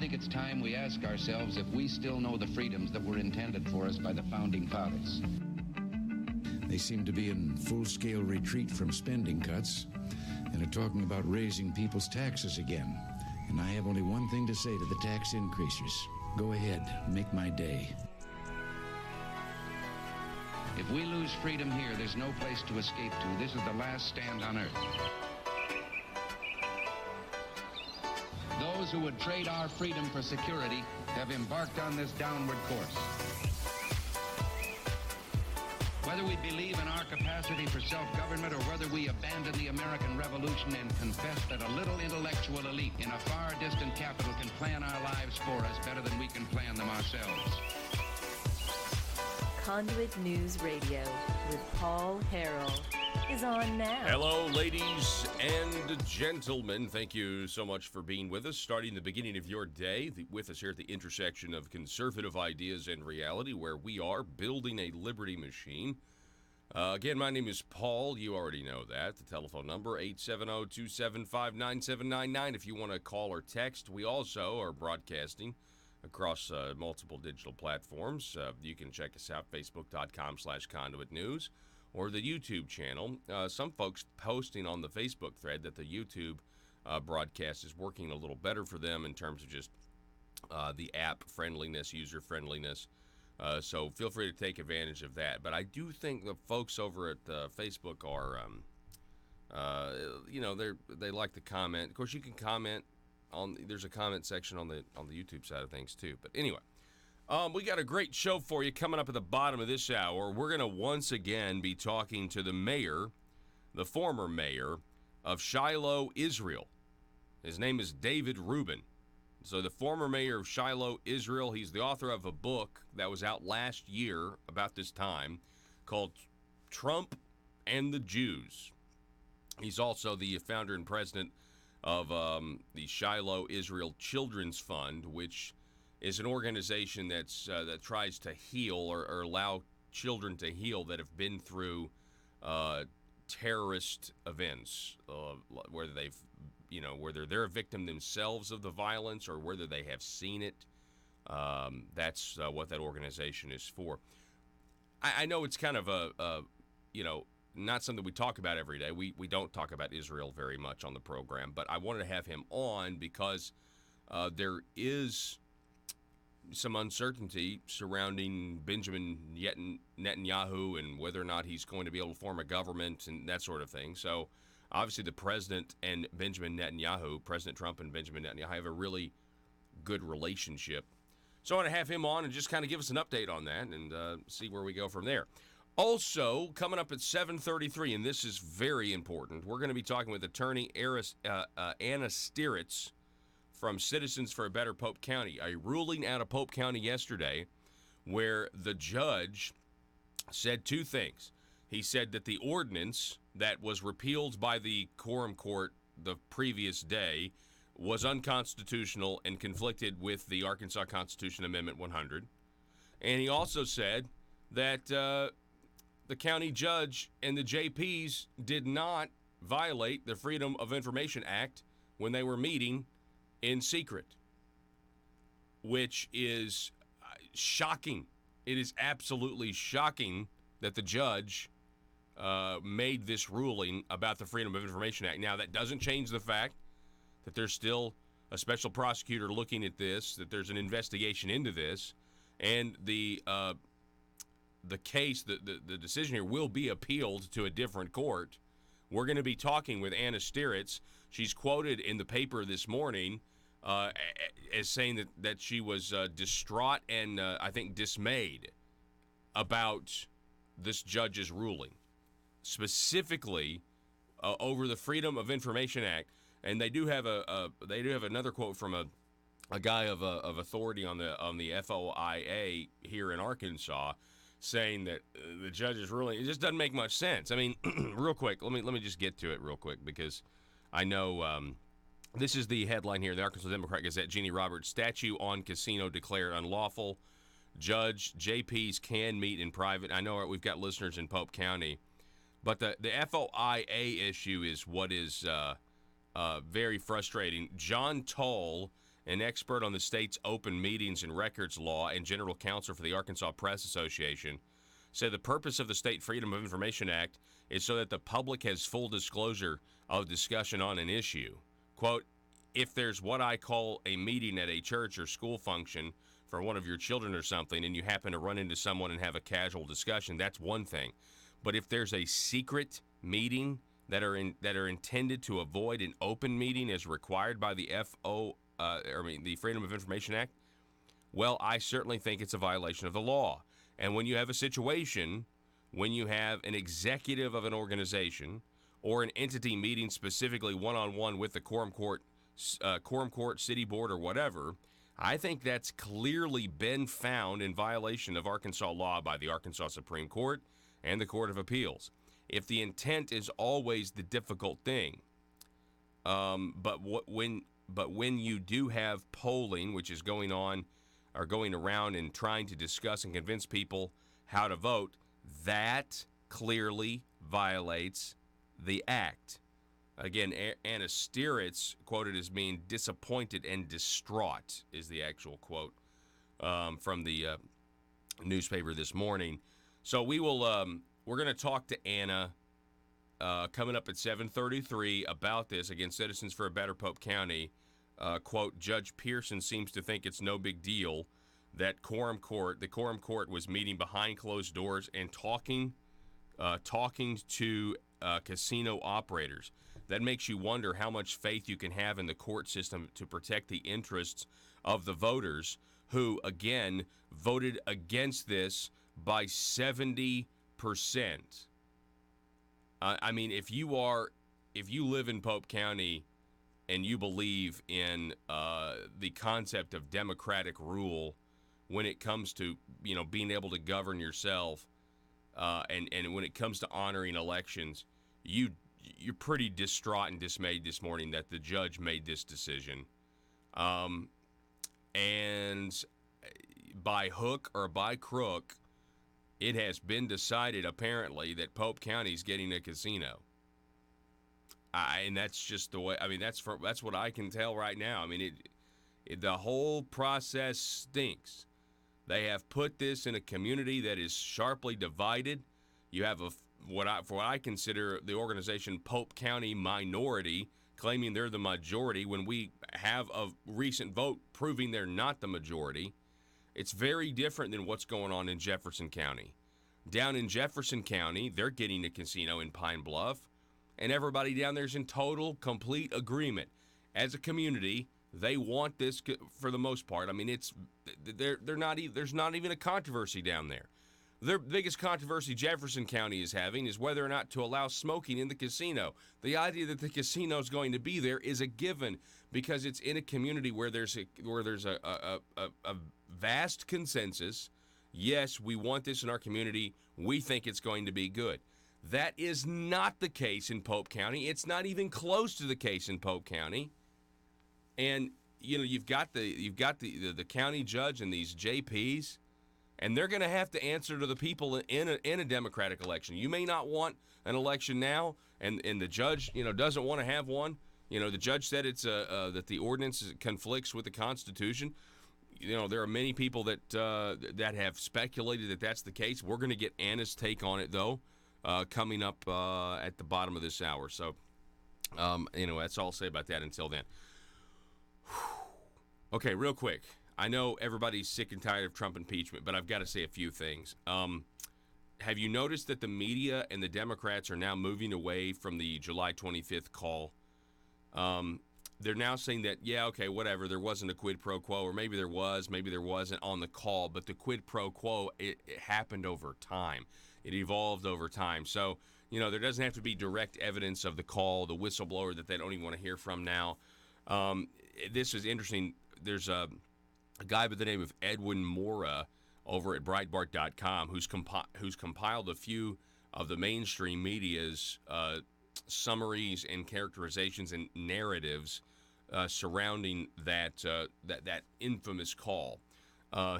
think it's time we ask ourselves if we still know the freedoms that were intended for us by the Founding Fathers. They seem to be in full-scale retreat from spending cuts and are talking about raising people's taxes again. And I have only one thing to say to the tax increasers. Go ahead, make my day. If we lose freedom here, there's no place to escape to. This is the last stand on earth. Those who would trade our freedom for security have embarked on this downward course. Whether we believe in our capacity for self-government or whether we abandon the American Revolution and confess that a little intellectual elite in a far distant capital can plan our lives for us better than we can plan them ourselves. Conduit News Radio with Paul Harrell is on now. Hello, ladies and gentlemen. Thank you so much for being with us, starting the beginning of your day with us here at the intersection of conservative ideas and reality, where we are building a liberty machine. Again, my name is Paul. You already know that. The telephone number, 870-275-9799 if you want to call or text. We also are broadcasting across multiple digital platforms. You can check us out, facebook.com/Conduit News, or the YouTube channel. Some folks posting on the Facebook thread that the YouTube broadcast is working a little better for them in terms of just the app friendliness, user friendliness. So feel free to take advantage of that. But I do think the folks over at Facebook are, they like to comment. Of course, you can comment there's a comment section on the YouTube side of things too. But anyway, we got a great show for you coming up at the bottom of this hour. We're going to once again be talking to the former mayor of Shiloh, Israel. His name is David Rubin. So the former mayor of Shiloh, Israel, he's the author of a book that was out last year about this time called Trump and the Jews. He's also the founder and president of the Shiloh Israel Children's Fund, which is an organization that tries to heal or allow children to heal that have been through terrorist events, whether they're a victim themselves of the violence or whether they have seen it. That's what that organization is for. I know it's kind of not something we talk about every day. We don't talk about Israel very much on the program, but I wanted to have him on because there is some uncertainty surrounding Benjamin Netanyahu and whether or not he's going to be able to form a government and that sort of thing. So obviously the president and President Trump and Benjamin Netanyahu have a really good relationship. So I want to have him on and just kind of give us an update on that and see where we go from there. Also, coming up at 7:33, and this is very important, we're going to be talking with attorney Anna Stieritz from Citizens for a Better Pope County, a ruling out of Pope County yesterday where the judge said two things. He said that the ordinance that was repealed by the quorum court the previous day was unconstitutional and conflicted with the Arkansas Constitution Amendment 100. And he also said that the county judge and the JPs did not violate the Freedom of Information Act when they were meeting in secret, which is shocking. It is absolutely shocking that the judge made this ruling about the Freedom of Information Act. Now, that doesn't change the fact that there's still a special prosecutor looking at this, that there's an investigation into this, and the case, the decision here will be appealed to a different court. We're going to be talking with Anna Stieritz. She's quoted in the paper this morning as saying that she was distraught and I think dismayed about this judge's ruling, specifically over the Freedom of Information Act. And they do have another quote from a guy of authority on the FOIA here in Arkansas, saying that the judge's ruling, it just doesn't make much sense. I mean, real quick, let me just get to it real quick because I know this is the headline here. The Arkansas Democrat Gazette, Jeannie Roberts, statue on casino declared unlawful. Judge JPs can meet in private. I know we've got listeners in Pope County, but the FOIA issue is what is very frustrating. John Toll an expert on the state's open meetings and records law and general counsel for the Arkansas Press Association, said the purpose of the State Freedom of Information Act is so that the public has full disclosure of discussion on an issue. Quote, if there's what I call a meeting at a church or school function for one of your children or something, and you happen to run into someone and have a casual discussion, that's one thing. But if there's a secret meeting that are intended to avoid an open meeting as required by the the Freedom of Information Act, well, I certainly think it's a violation of the law. And when you have a situation, when you have an executive of an organization or an entity meeting specifically one-on-one with the quorum court, city board, or whatever, I think that's clearly been found in violation of Arkansas law by the Arkansas Supreme Court and the Court of Appeals. If the intent is always the difficult thing, but when you do have polling, which is going on or going around and trying to discuss and convince people how to vote, that clearly violates the act. Again, Anna Stieritz quoted as being disappointed and distraught is the actual quote from the newspaper this morning. So we will we're going to talk to Anna coming up at 7:33 about this. Again, Citizens for a Better Pope County. Quote, Judge Pearson seems to think it's no big deal that the quorum court was meeting behind closed doors and talking to casino operators. That makes you wonder how much faith you can have in the court system to protect the interests of the voters who, again, voted against this by 70%. I mean, if you live in Pope County and you believe in the concept of democratic rule when it comes to, being able to govern yourself, and when it comes to honoring elections, you're pretty distraught and dismayed this morning that the judge made this decision. And by hook or by crook, it has been decided apparently that Pope County is getting a casino. And that's just the way. I mean, that's what I can tell right now. I mean, the whole process stinks. They have put this in a community that is sharply divided. You have what I consider the organization Pope County minority claiming they're the majority when we have a recent vote proving they're not the majority. It's very different than what's going on in Jefferson County. Down in Jefferson County, they're getting a casino in Pine Bluff, and everybody down there's in total, complete agreement. As a community, they want this for the most part. I mean, there's not even a controversy down there. Their biggest controversy Jefferson County is having is whether or not to allow smoking in the casino. The idea that the casino is going to be there is a given because it's in a community where there's a vast consensus. Yes, we want this in our community. We think it's going to be good. That is not the case in Pope County. It's not even close to the case in Pope County. And you've got the county judge and these JPs, and they're going to have to answer to the people in a democratic election. You may not want an election now, and the judge doesn't want to have one. The judge said it's that the ordinance conflicts with the Constitution. There are many people that have speculated that that's the case. We're going to get Anna's take on it though, coming up at the bottom of this hour. So, that's all I'll say about that until then. Okay, real quick. I know everybody's sick and tired of Trump impeachment, but I've got to say a few things. Have you noticed that the media and the Democrats are now moving away from the July 25th call? They're now saying that, yeah, okay, whatever, there wasn't a quid pro quo, or maybe there was, maybe there wasn't on the call, but the quid pro quo, it happened over time. It evolved over time. So, there doesn't have to be direct evidence of the call, the whistleblower that they don't even want to hear from now. This is interesting. There's a guy by the name of Edwin Mora over at Breitbart.com who's compiled a few of the mainstream media's summaries and characterizations and narratives surrounding that infamous call.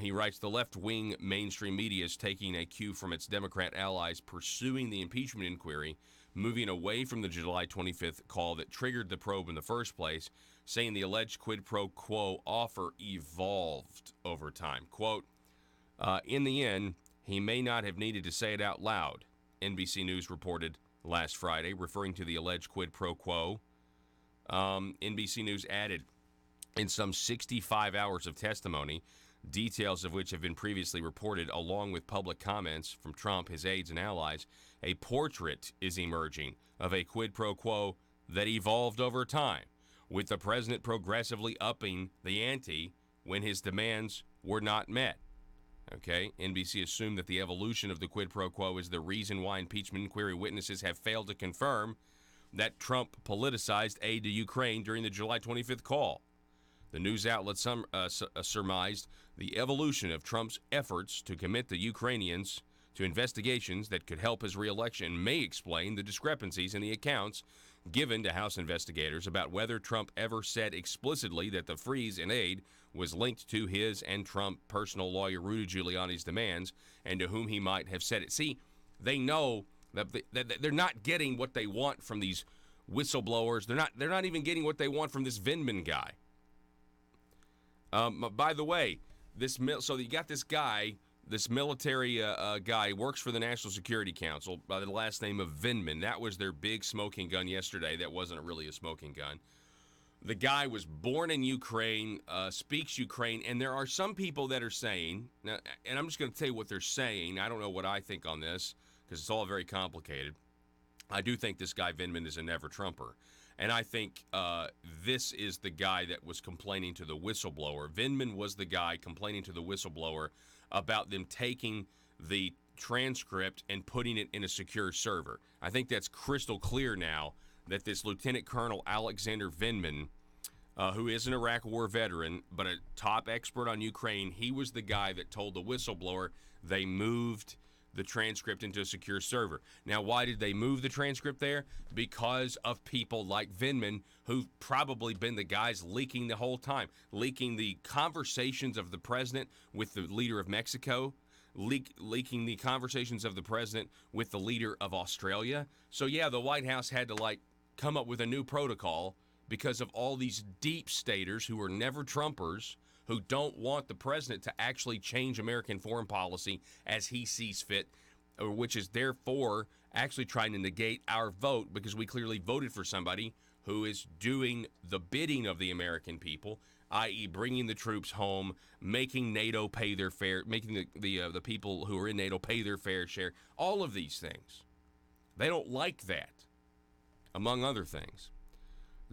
He writes, the left-wing mainstream media is taking a cue from its Democrat allies pursuing the impeachment inquiry moving away from the July 25th call that triggered the probe in the first place, saying the alleged quid pro quo offer evolved over time. Quote, in the end, he may not have needed to say it out loud, NBC News reported last Friday, referring to the alleged quid pro quo. NBC News added, in some 65 hours of testimony, details of which have been previously reported, along with public comments from Trump, his aides, and allies, a portrait is emerging of a quid pro quo that evolved over time, with the president progressively upping the ante when his demands were not met. Okay, NBC assumed that the evolution of the quid pro quo is the reason why impeachment inquiry witnesses have failed to confirm that Trump politicized aid to Ukraine during the July 25th call. The news outlet surmised the evolution of Trump's efforts to commit the Ukrainians to investigations that could help his reelection may explain the discrepancies in the accounts given to House investigators about whether Trump ever said explicitly that the freeze in aid was linked to his and Trump personal lawyer Rudy Giuliani's demands and to whom he might have said it. See, they know that they're not getting what they want from these whistleblowers. They're not even getting what they want from this Vindman guy. By the way, so you got this guy, this military guy, works for the National Security Council by the last name of Vindman. That was their big smoking gun yesterday. That wasn't really a smoking gun. The guy was born in Ukraine, speaks Ukraine, and there are some people that are saying, now, and I'm just going to tell you what they're saying. I don't know what I think on this because it's all very complicated. I do think this guy Vindman is a never-Trumper. And I think this is the guy that was complaining to the whistleblower. Vindman was the guy complaining to the whistleblower about them taking the transcript and putting it in a secure server. I think that's crystal clear now that this Lieutenant Colonel Alexander Vindman, who is an Iraq War veteran, but a top expert on Ukraine, he was the guy that told the whistleblower they moved the transcript into a secure server. Now, why did they move the transcript there? Because of people like Vindman, who've probably been the guys leaking the whole time, leaking the conversations of the president with the leader of Mexico, leaking the conversations of the president with the leader of Australia. So, yeah, the White House had to, come up with a new protocol because of all these deep staters who are never Trumpers, who don't want the president to actually change American foreign policy as he sees fit, or which is therefore actually trying to negate our vote because we clearly voted for somebody who is doing the bidding of the American people, i.e. bringing the troops home, making NATO pay their fair, making the people who are in NATO pay their fair share, all of these things. They don't like that, among other things.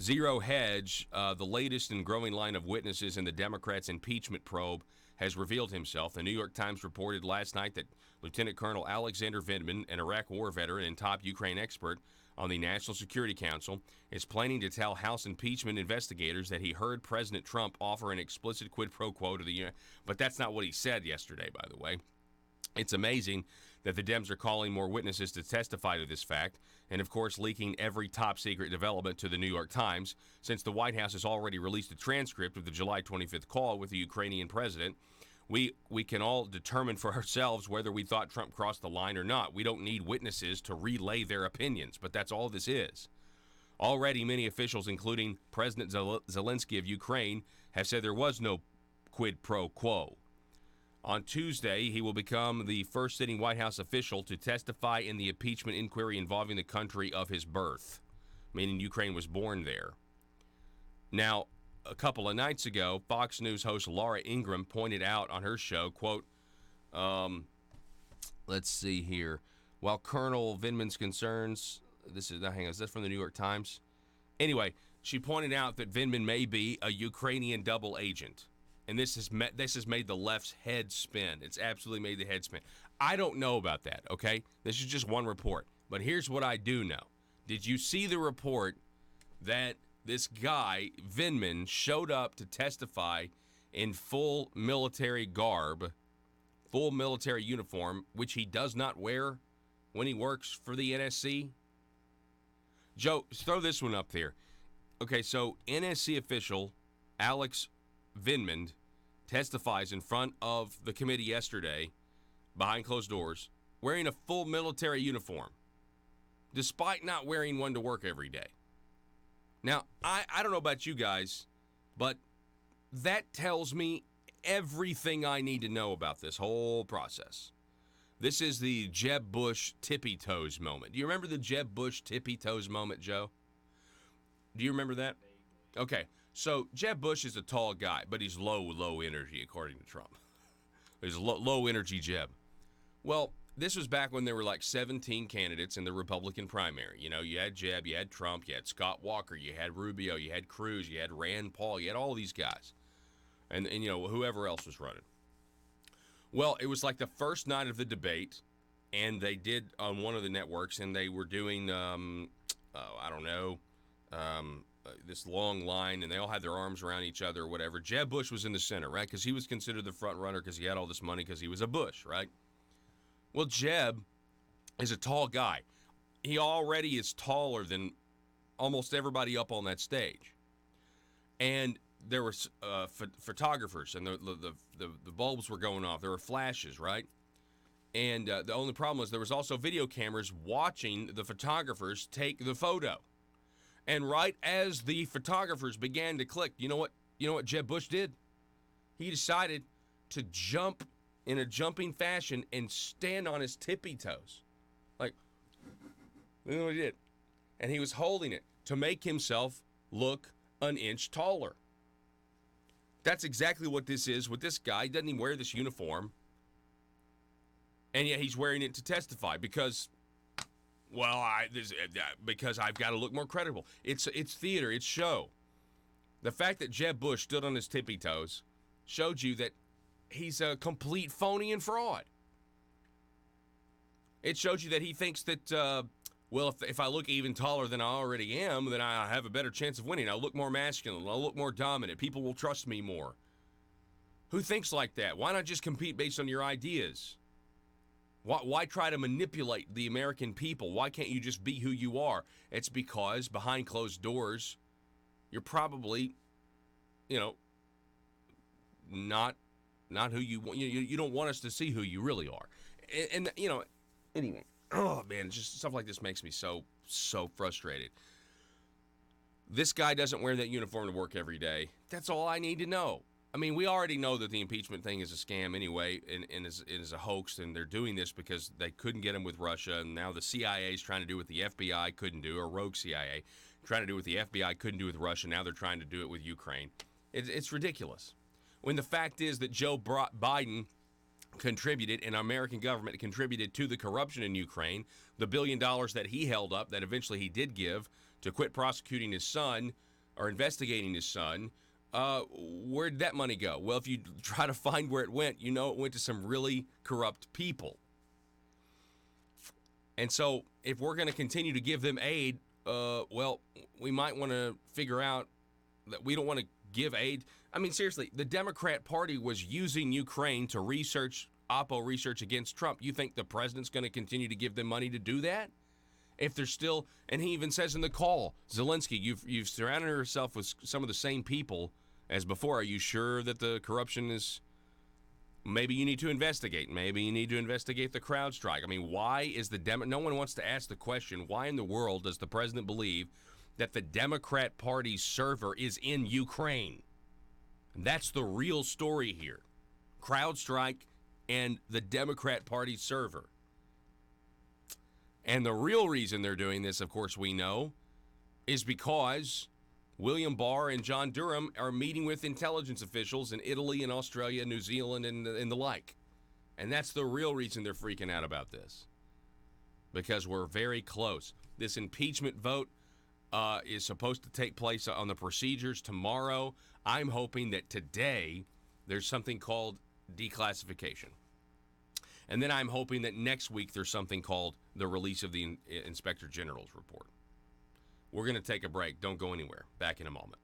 Zero Hedge, the latest and growing line of witnesses in the Democrats' impeachment probe, has revealed himself. The New York Times reported last night that Lieutenant Colonel Alexander Vindman, an Iraq War veteran and top Ukraine expert on the National Security Council, is planning to tell House impeachment investigators that he heard President Trump offer an explicit quid pro quo to the U.S. But that's not what he said yesterday, by the way. It's amazing that the Dems are calling more witnesses to testify to this fact, and of course leaking every top-secret development to the New York Times, since the White House has already released a transcript of the July 25th call with the Ukrainian president. We can all determine for ourselves whether we thought Trump crossed the line or not. We don't need witnesses to relay their opinions, but that's all this is. Already, many officials, including President Zelensky of Ukraine, have said there was no quid pro quo. On Tuesday, he will become the first sitting White House official to testify in the impeachment inquiry involving the country of his birth, meaning Ukraine was born there. Now, a couple of nights ago, Fox News host Laura Ingraham pointed out on her show, quote, let's see here, while Colonel Vindman's concerns, is that from the New York Times? Anyway, she pointed out that Vindman may be a Ukrainian double agent. And this has made the left's head spin. It's absolutely made the head spin. I don't know about that, okay? This is just one report. But here's what I do know. Did you see the report that this guy, Vindman, showed up to testify in full military garb, full military uniform, which he does not wear when he works for the NSC? Joe, throw this one up there. Okay, so NSC official Alex Vindman testifies in front of the committee yesterday, behind closed doors, wearing a full military uniform. despite not wearing one to work every day. Now, I don't know about you guys, but that tells me everything I need to know about this whole process. This is the Jeb Bush tippy toes moment. Do you remember the Jeb Bush tippy toes moment, Joe? Do you remember that? Okay, so Jeb Bush is a tall guy, but he's low energy, according to Trump. He's low energy Jeb. Well, this was back when there were like 17 candidates in the Republican primary. You know, you had Jeb, you had Trump, you had Scott Walker, you had Rubio, you had Cruz, you had Rand Paul, you had all these guys. And you know, whoever else was running. Well, it was like the first night of the debate, and they did on one of the networks, and they were doing, this long line, and they all had their arms around each other or whatever. Jeb Bush was in the center, right? Because he was considered the front runner because he had all this money because he was a Bush, right? Well, Jeb is a tall guy. He already is taller than almost everybody up on that stage. And there were photographers, and the bulbs were going off. There were flashes, right? And the only problem was there was also video cameras watching the photographers take the photo. And right as the photographers began to click, you know what Jeb Bush did? He decided to jump in a jumping fashion and stand on his tippy toes. Like, you know what he did? And he was holding it to make himself look an inch taller. That's exactly what this is with this guy. He doesn't even wear this uniform. And yet he's wearing it to testify because, well, because I've got to look more credible. It's theater. It's show. The fact that Jeb Bush stood on his tippy toes showed you that he's a complete phony and fraud. It showed you that he thinks that, if I look even taller than I already am, then I have a better chance of winning. I'll look more masculine. I'll look more dominant. People will trust me more. Who thinks like that? Why not just compete based on your ideas? Why try to manipulate the American people? Why can't you just be who you are? It's because behind closed doors, you're probably, not who you want. You don't want us to see who you really are. And anyway, oh man, just stuff like this makes me so frustrated. This guy doesn't wear that uniform to work every day. That's all I need to know. I mean, we already know that the impeachment thing is a scam anyway, and is a hoax, and they're doing this because they couldn't get him with Russia, and now the CIA is trying to do what the FBI couldn't do, or rogue CIA, trying to do what the FBI couldn't do with Russia. Now they're trying to do it with Ukraine. It's ridiculous. When the fact is that Joe Biden contributed, and our American government contributed to the corruption in Ukraine, the $1 billion that he held up, that eventually he did give to quit prosecuting his son, or investigating his son. Where'd that money go? Well, if you try to find where it went, it went to some really corrupt people. And so if we're going to continue to give them aid, we might want to figure out that we don't want to give aid. I mean, seriously, the Democrat Party was using Ukraine to Oppo research against Trump. You think the president's going to continue to give them money to do that? If they're still, and he even says in the call, Zelensky, you've surrounded yourself with some of the same people as before. Are you sure that the corruption is? Maybe you need to investigate. Maybe you need to investigate the crowd strike. I mean, why is no one wants to ask the question, why in the world does the president believe that the Democrat Party's server is in Ukraine? And that's the real story here. Crowd strike and the Democrat Party server. And the real reason they're doing this, of course, we know, is because William Barr and John Durham are meeting with intelligence officials in Italy and Australia, New Zealand, and the like. And that's the real reason they're freaking out about this. Because we're very close. This impeachment vote is supposed to take place on the procedures tomorrow. I'm hoping that today there's something called declassification. And then I'm hoping that next week there's something called the release of the Inspector General's report. We're going to take a break. Don't go anywhere. Back in a moment.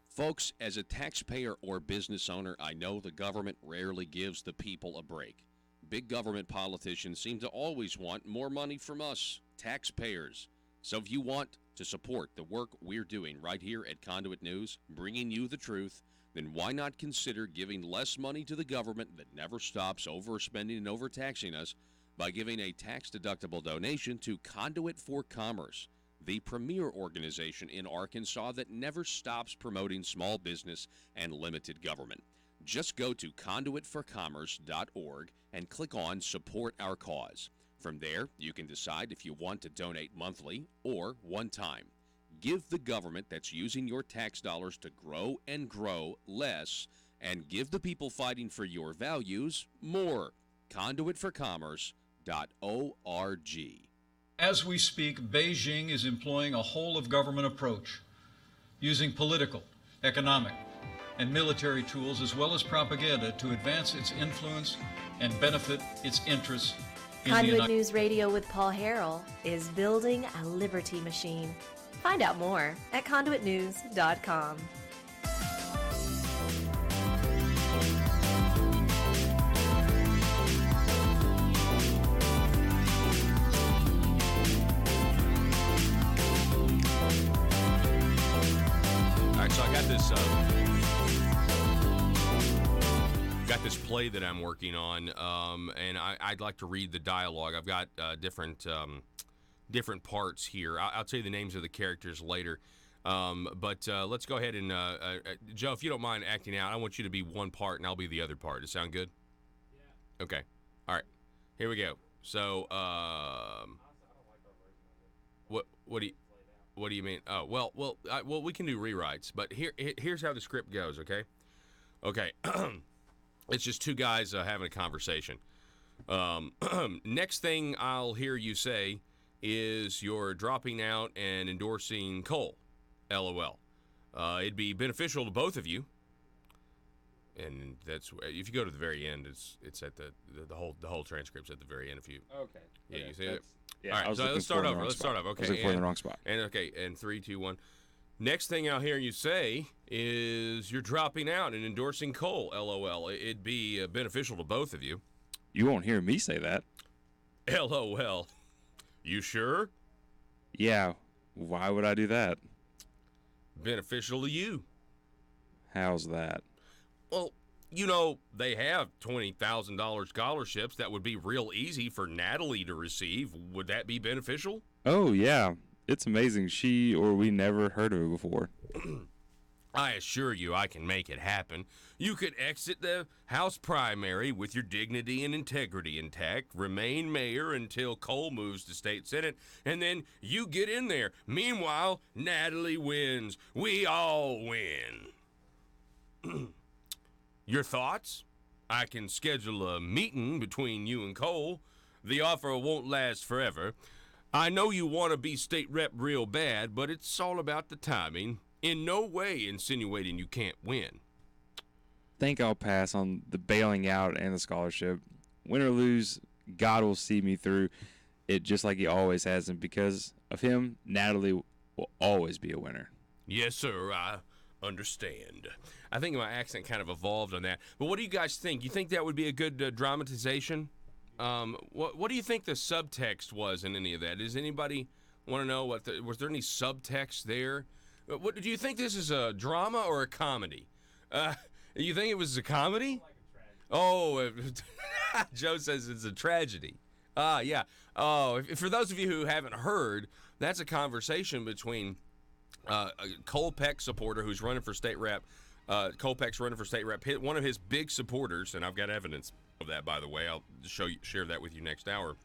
Folks, as a taxpayer or business owner, I know the government rarely gives the people a break. Big government politicians seem to always want more money from us, taxpayers. So if you want to support the work we're doing right here at Conduit News, bringing you the truth, then why not consider giving less money to the government that never stops overspending and overtaxing us by giving a tax-deductible donation to Conduit for Commerce, the premier organization in Arkansas that never stops promoting small business and limited government. Just go to conduitforcommerce.org and click on Support Our Cause. From there, you can decide if you want to donate monthly or one time. Give the government that's using your tax dollars to grow and grow less, and give the people fighting for your values more. Conduitforcommerce.org. As we speak, Beijing is employing a whole-of-government approach, using political, economic, and military tools as well as propaganda to advance its influence and benefit its interests. Conduit News Radio with Paul Harrell is building a liberty machine. Find out more at conduitnews.com. All right, so I got this play that I'm working on, and I'd like to read the dialogue. I've got different parts here. I'll tell you the names of the characters later. But let's go ahead and, Joe, if you don't mind acting out, I want you to be one part and I'll be the other part. Does it sound good? Yeah. Okay. All right. Here we go. So, what do you mean? Oh, well, we can do rewrites, but here's how the script goes, okay? Okay. It's just two guys having a conversation. Next thing I'll hear you say is you're dropping out and endorsing coal. LOL. It'd be beneficial to both of you. And that's if you go to the very end, it's at the whole transcript's at the very end. If you yeah, you see it. Yeah, all right, so let's start over. Okay, I was looking for the wrong spot. And 3, 2, 1. Next thing I'll hear you say is you're dropping out and endorsing coal. LOL. It'd be beneficial to both of you. You won't hear me say that. LOL. You sure? Yeah. Why would I do that? Beneficial to you. How's that? Well, they have $20,000 scholarships that would be real easy for Natalie to receive. Would that be beneficial? Oh, yeah. It's amazing. She or we never heard of her before. I assure you I can make it happen. You could exit the House primary with your dignity and integrity intact, remain mayor until Cole moves to state senate, and then you get in there. Meanwhile, Natalie wins. We all win. Your thoughts? I can schedule a meeting between you and Cole. The offer won't last forever. I know you want to be state rep real bad, but it's all about the timing. In no way insinuating you can't win. Think I'll pass on the bailing out and the scholarship. Win or lose, God will see me through it just like he always has, and because of him, Natalie will always be a winner. Yes, sir, I understand. I think my accent kind of evolved on that. But what do you guys think? You think that would be a good dramatization? What do you think the subtext was in any of that? Does anybody want to know was there any subtext there? What do you think this is, a drama or a comedy? You think it was a comedy? Like a tragedy. Oh, Joe says it's a tragedy. Yeah. Oh, for those of you who haven't heard, that's a conversation between a Cole Peck supporter who's running for state rep. Cole Peck's running for state rep. One of his big supporters, and I've got evidence of that, by the way. I'll share that with you next hour.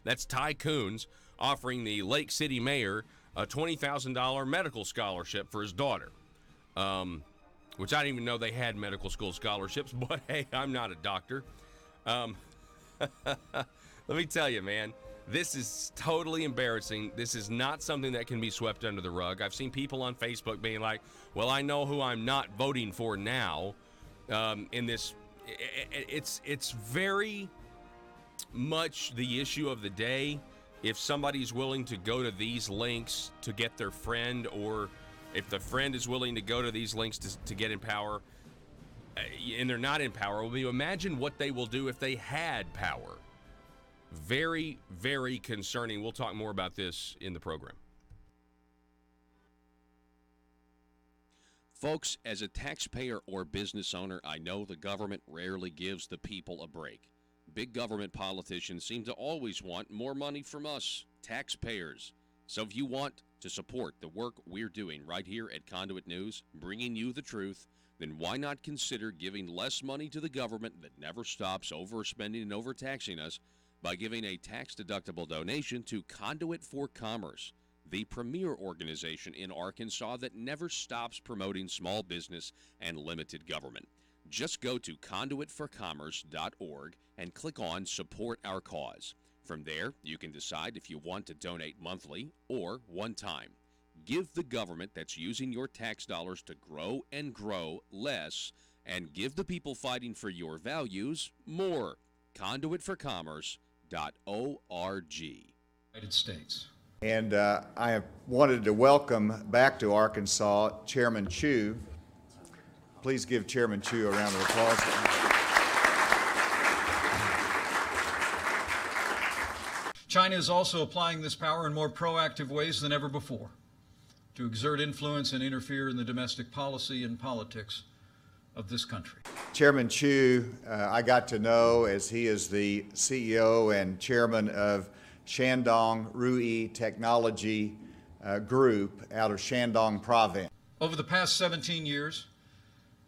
That's Ty Coons offering the Lake City mayor a $20,000 medical scholarship for his daughter, which I didn't even know they had medical school scholarships, but hey, I'm not a doctor. Let me tell you, man, this is totally embarrassing. This is not something that can be swept under the rug. I've seen people on Facebook being like, well, I know who I'm not voting for now. In this, it's very much the issue of the day. If somebody's willing to go to these links to get their friend, or if the friend is willing to go to these links to get in power, and they're not in power, well, imagine what they will do if they had power. Very, very concerning. We'll talk more about this in the program. Folks, as a taxpayer or business owner, I know the government rarely gives the people a break. Big government politicians seem to always want more money from us, taxpayers. So if you want to support the work we're doing right here at Conduit News, bringing you the truth, then why not consider giving less money to the government that never stops overspending and overtaxing us by giving a tax-deductible donation to Conduit for Commerce, the premier organization in Arkansas that never stops promoting small business and limited government. Just go to conduitforcommerce.org and click on Support Our Cause. From there, you can decide if you want to donate monthly or one time. Give the government that's using your tax dollars to grow and grow less, and give the people fighting for your values more. Conduitforcommerce.org. United States. And I wanted to welcome back to Arkansas Chairman Chu. Please give Chairman Chu a round of applause. China is also applying this power in more proactive ways than ever before to exert influence and interfere in the domestic policy and politics of this country. Chairman Chu, I got to know as he is the CEO and chairman of Shandong Rui Technology Group out of Shandong Province. Over the past 17 years,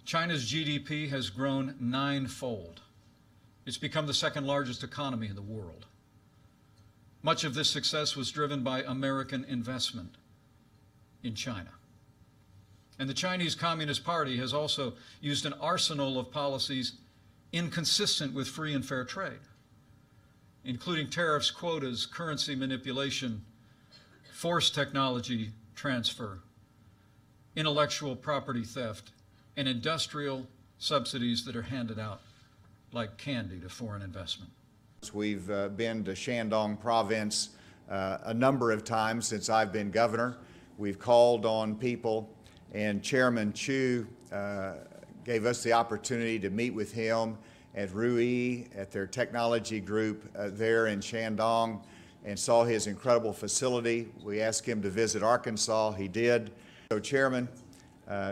China's GDP has grown ninefold. It's become the second largest economy in the world. Much of this success was driven by American investment in China. And the Chinese Communist Party has also used an arsenal of policies inconsistent with free and fair trade, including tariffs, quotas, currency manipulation, forced technology transfer, intellectual property theft, and industrial subsidies that are handed out like candy to foreign investment. We've been to Shandong Province a number of times since I've been governor. We've called on people, and Chairman Chu gave us the opportunity to meet with him at Rui, at their technology group there in Shandong, and saw his incredible facility. We asked him to visit Arkansas. He did. So Chairman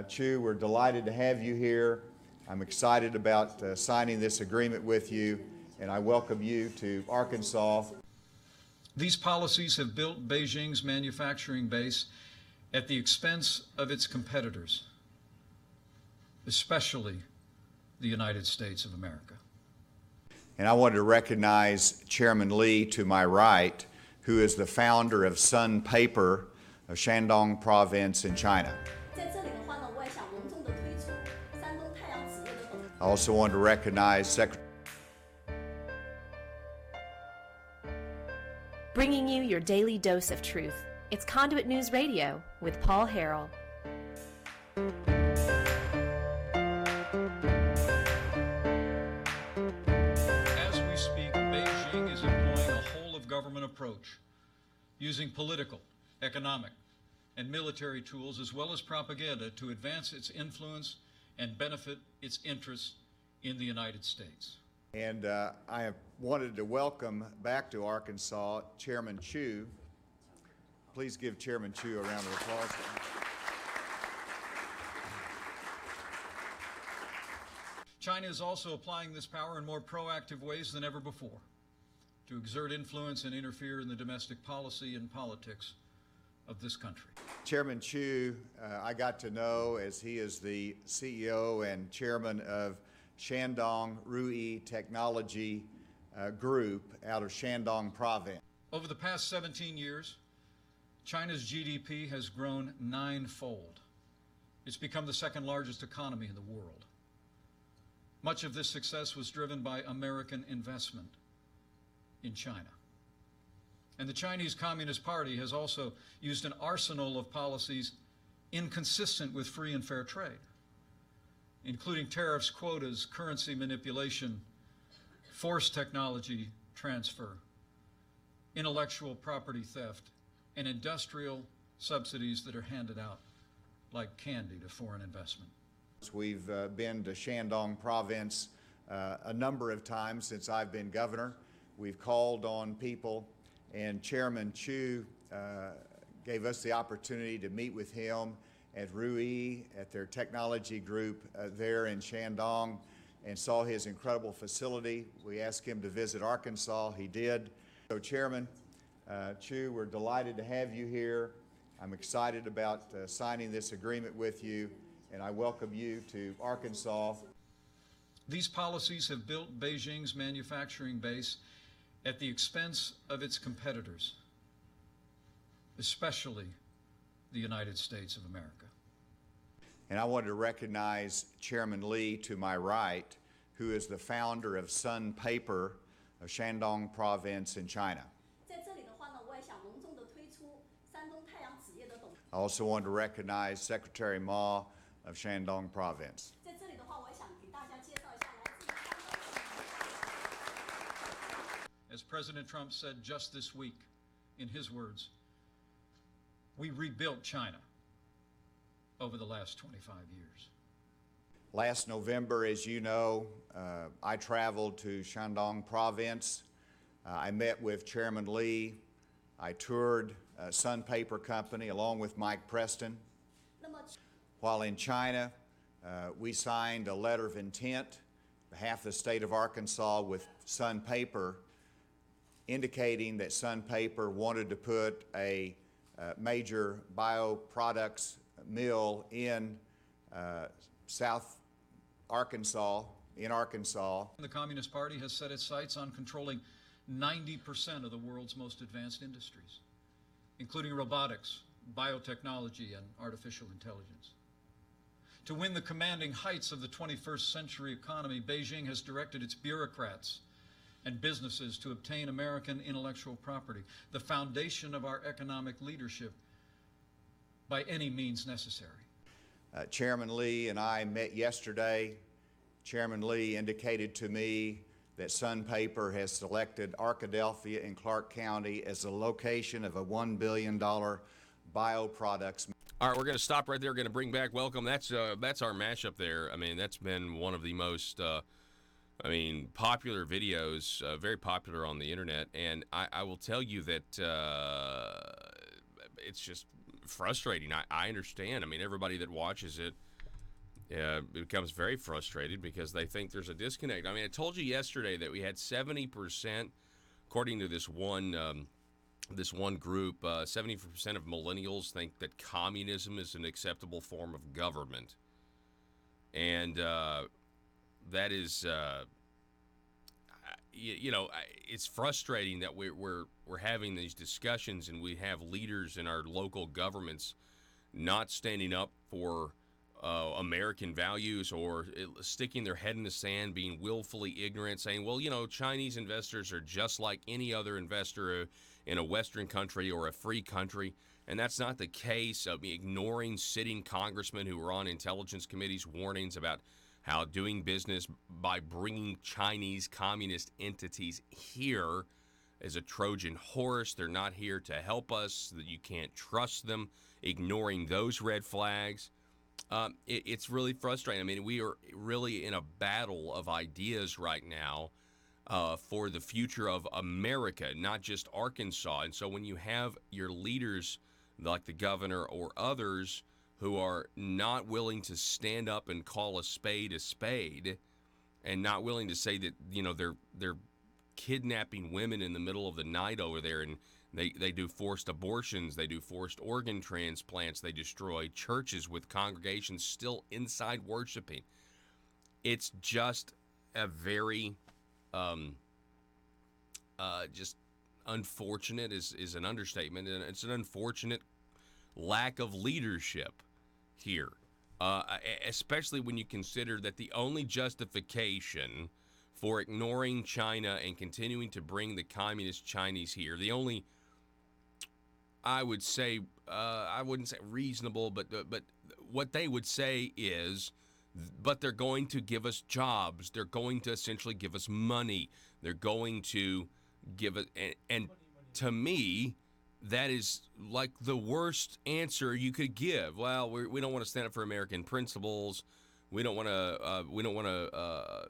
Chu, we're delighted to have you here. I'm excited about signing this agreement with you, and I welcome you to Arkansas. These policies have built Beijing's manufacturing base at the expense of its competitors, especially the United States of America. And I wanted to recognize Chairman Lee to my right, who is the founder of Sun Paper of Shandong Province in China. I also want to recognize Secretary. Bringing you your daily dose of truth. It's Conduit News Radio with Paul Harrell. As we speak, Beijing is employing a whole-of-government approach, using political, economic, and military tools as well as propaganda to advance its influence and benefit its interests in the United States. And I wanted to welcome back to Arkansas Chairman Chu. Please give Chairman Chu a round of applause. China is also applying this power in more proactive ways than ever before to exert influence and interfere in the domestic policy and politics of this country. Chairman Chu, I got to know as he is the CEO and chairman of Shandong Rui Technology Group out of Shandong Province. Over the past 17 years, China's GDP has grown ninefold. It's become the second largest economy in the world. Much of this success was driven by American investment in China. And the Chinese Communist Party has also used an arsenal of policies inconsistent with free and fair trade, including tariffs, quotas, currency manipulation, forced technology transfer, intellectual property theft, and industrial subsidies that are handed out like candy to foreign investment. We've been to Shandong Province a number of times since I've been governor. We've called on people, and Chairman Chu gave us the opportunity to meet with him at Rui, at their technology group there in Shandong, and saw his incredible facility. We asked him to visit Arkansas. He did. So, Chairman Chu, we're delighted to have you here. I'm excited about signing this agreement with you, and I welcome you to Arkansas. These policies have built Beijing's manufacturing base at the expense of its competitors, especially the United States of America. And I wanted to recognize Chairman Li to my right, who is the founder of Sun Paper of Shandong Province in China. I also want to recognize Secretary Ma of Shandong Province. As President Trump said just this week, in his words, we rebuilt China over the last 25 years. Last November, as you know, I traveled to Shandong Province. I met with Chairman Li. I toured Sun Paper Company along with Mike Preston. While in China, we signed a letter of intent on behalf of the state of Arkansas with Sun Paper, indicating that Sun Paper wanted to put a major bioproducts mill in South Arkansas, The Communist Party has set its sights on controlling 90% of the world's most advanced industries, including robotics, biotechnology, and artificial intelligence. To win the commanding heights of the 21st century economy, Beijing has directed its bureaucrats and businesses to obtain American intellectual property, the foundation of our economic leadership, by any means necessary. Chairman Li and I met yesterday. Chairman Li indicated to me that Sun Paper has selected Arkadelphia in Clark County as the location of a $1 billion bioproducts. All right, we're going to stop right there. We're going to bring back Welcome. That's our mashup there. I mean, that's been one of the most, popular videos, very popular on the internet. And I will tell you that it's just frustrating. I understand. I mean, everybody that watches it becomes very frustrated because they think there's a disconnect. I mean, I told you yesterday that we had 70%, according to this one group, 70% of millennials think that communism is an acceptable form of government, and that is, it's frustrating that we're having these discussions and we have leaders in our local governments not standing up for American values or sticking their head in the sand, being willfully ignorant, saying, well, Chinese investors are just like any other investor in a Western country or a free country. And that's not the case. Ignoring sitting congressmen who were on intelligence committees' warnings about how doing business by bringing Chinese communist entities here is a Trojan horse. They're not here to help us, that you can't trust them, ignoring those red flags. It's really frustrating. I mean, we are really in a battle of ideas right now for the future of America, not just Arkansas. And so when you have your leaders like the governor or others who are not willing to stand up and call a spade and not willing to say that, they're kidnapping women in the middle of the night over there, and they do forced abortions, they do forced organ transplants, they destroy churches with congregations still inside worshiping. It's just a very just unfortunate is an understatement, and it's an unfortunate lack of leadership here, especially when you consider that the only justification for ignoring China and continuing to bring the communist Chinese here, the only, I would say, I wouldn't say reasonable, but what they would say is, but they're going to give us jobs. They're going to essentially give us money. They're going to give it, and to me, that is like the worst answer you could give. Well, we don't want to stand up for American principles. We don't want to,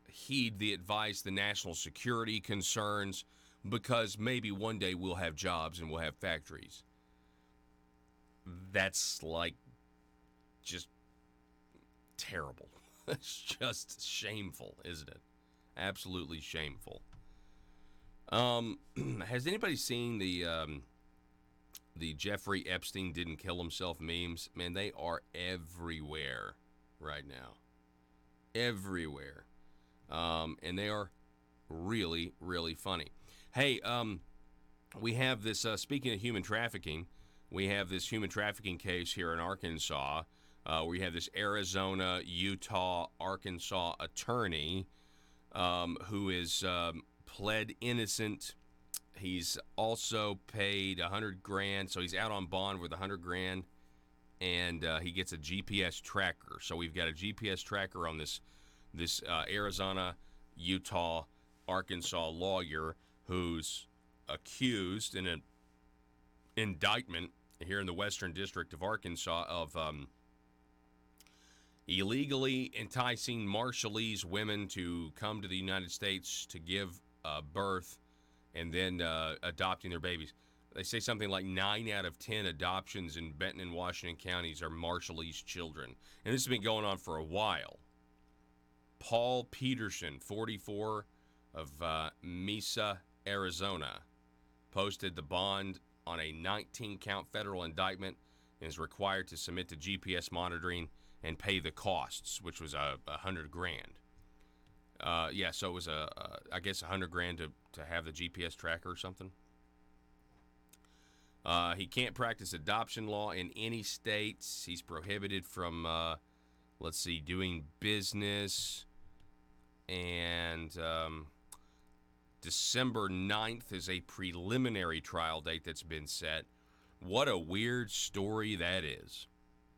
heed the advice, the national security concerns, because maybe one day we'll have jobs and we'll have factories. That's like just terrible. It's just shameful, isn't it? Absolutely shameful. Has anybody seen the Jeffrey Epstein didn't kill himself memes? Man, they are everywhere right now. Everywhere. And they are really, really funny. Hey, we have this, speaking of human trafficking, we have this human trafficking case here in Arkansas. We have this Arizona, Utah, Arkansas attorney who is pled innocent. He's also paid $100,000, so he's out on bond with $100,000, and he gets a GPS tracker. So we've got a GPS tracker on this Arizona, Utah, Arkansas lawyer who's accused in an indictment here in the Western District of Arkansas of illegally enticing Marshallese women to come to the United States to give birth and then adopting their babies. They say something like 9 out of 10 adoptions in Benton and Washington counties are Marshallese children. And this has been going on for a while. Paul Peterson, 44, of Mesa, Arizona, posted the bond on a 19-count federal indictment and is required to submit to GPS monitoring and pay the costs, which was $100,000. Yeah, so it was I guess $100,000 to have the GPS tracker or something. He can't practice adoption law in any states. He's prohibited from, doing business. And December 9th is a preliminary trial date that's been set. What a weird story that is.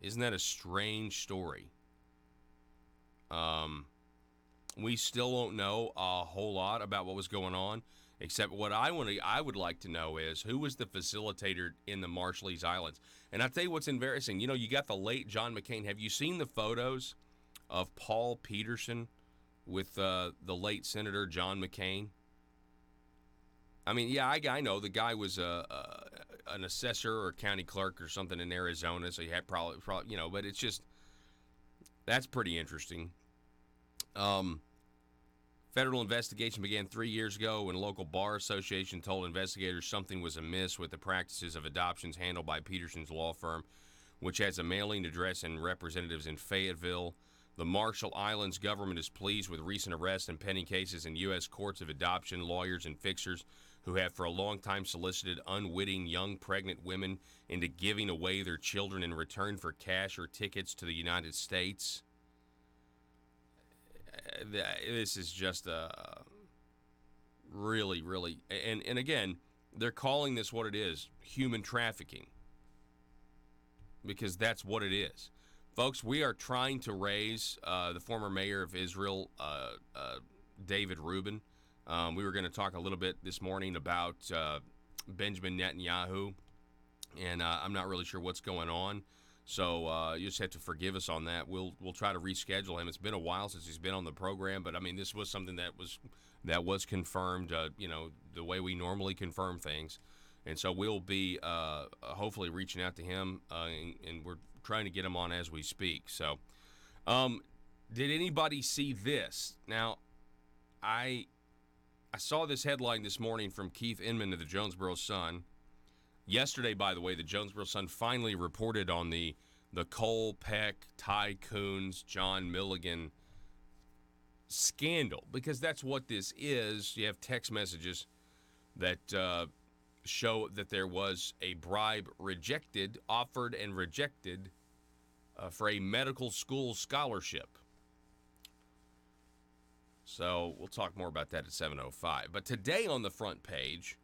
Isn't that a strange story? We still don't know a whole lot about what was going on, except what I would like to know is who was the facilitator in the Marshallese Islands. And I'll tell you what's embarrassing. You know, you got the late John McCain. Have you seen the photos of Paul Peterson with the late Senator John McCain? I mean, yeah, I know the guy was an assessor or county clerk or something in Arizona, so he had probably but it's just, that's pretty interesting. Federal investigation began 3 years ago when a local bar association told investigators something was amiss with the practices of adoptions handled by Peterson's law firm, which has a mailing address and representatives in Fayetteville. The Marshall Islands government is pleased with recent arrests and pending cases in U.S. courts of adoption lawyers and fixers who have for a long time solicited unwitting young pregnant women into giving away their children in return for cash or tickets to the United States. This is just really, really, and again, they're calling this what it is, human trafficking, because that's what it is. Folks, we are trying to raise the former mayor of Israel, David Rubin. We were going to talk a little bit this morning about Benjamin Netanyahu, and I'm not really sure what's going on. So you just have to forgive us on that. We'll try to reschedule him. It's been a while since he's been on the program, but I mean, this was something that was confirmed. The way we normally confirm things, and so we'll be hopefully reaching out to him, and we're trying to get him on as we speak. So, did anybody see this? Now, I saw this headline this morning from Keith Inman of the Jonesboro Sun. Yesterday, by the way, the Jonesboro Sun finally reported on the Cole Peck Tycoons John Milligan scandal, because that's what this is. You have text messages that show that there was a bribe offered and rejected for a medical school scholarship. So we'll talk more about that at 7:05. But today on the front page,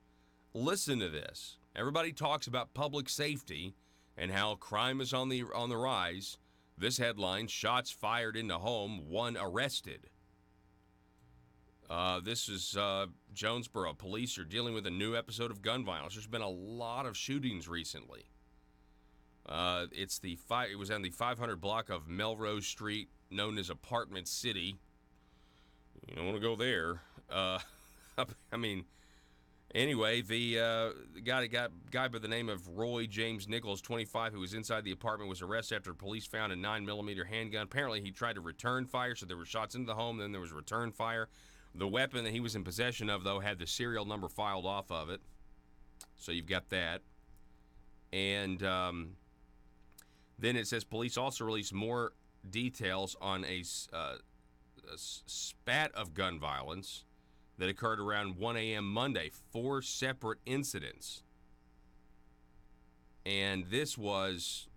listen to this. Everybody talks about public safety and how crime is on the rise. This headline: shots fired into home, one arrested. This is Jonesboro. Police are dealing with a new episode of gun violence. There's been a lot of shootings recently. It was on the 500 block of Melrose Street, known as Apartment City. You don't want to go there. I mean, Anyway, the guy by the name of Roy James Nichols, 25, who was inside the apartment, was arrested after police found a 9mm handgun. Apparently, he tried to return fire, so there were shots into the home, then there was return fire. The weapon that he was in possession of, though, had the serial number filed off of it. So you've got that. And then it says police also released more details on a spat of gun violence that occurred around 1 a.m. Monday. 4 separate incidents. And this was...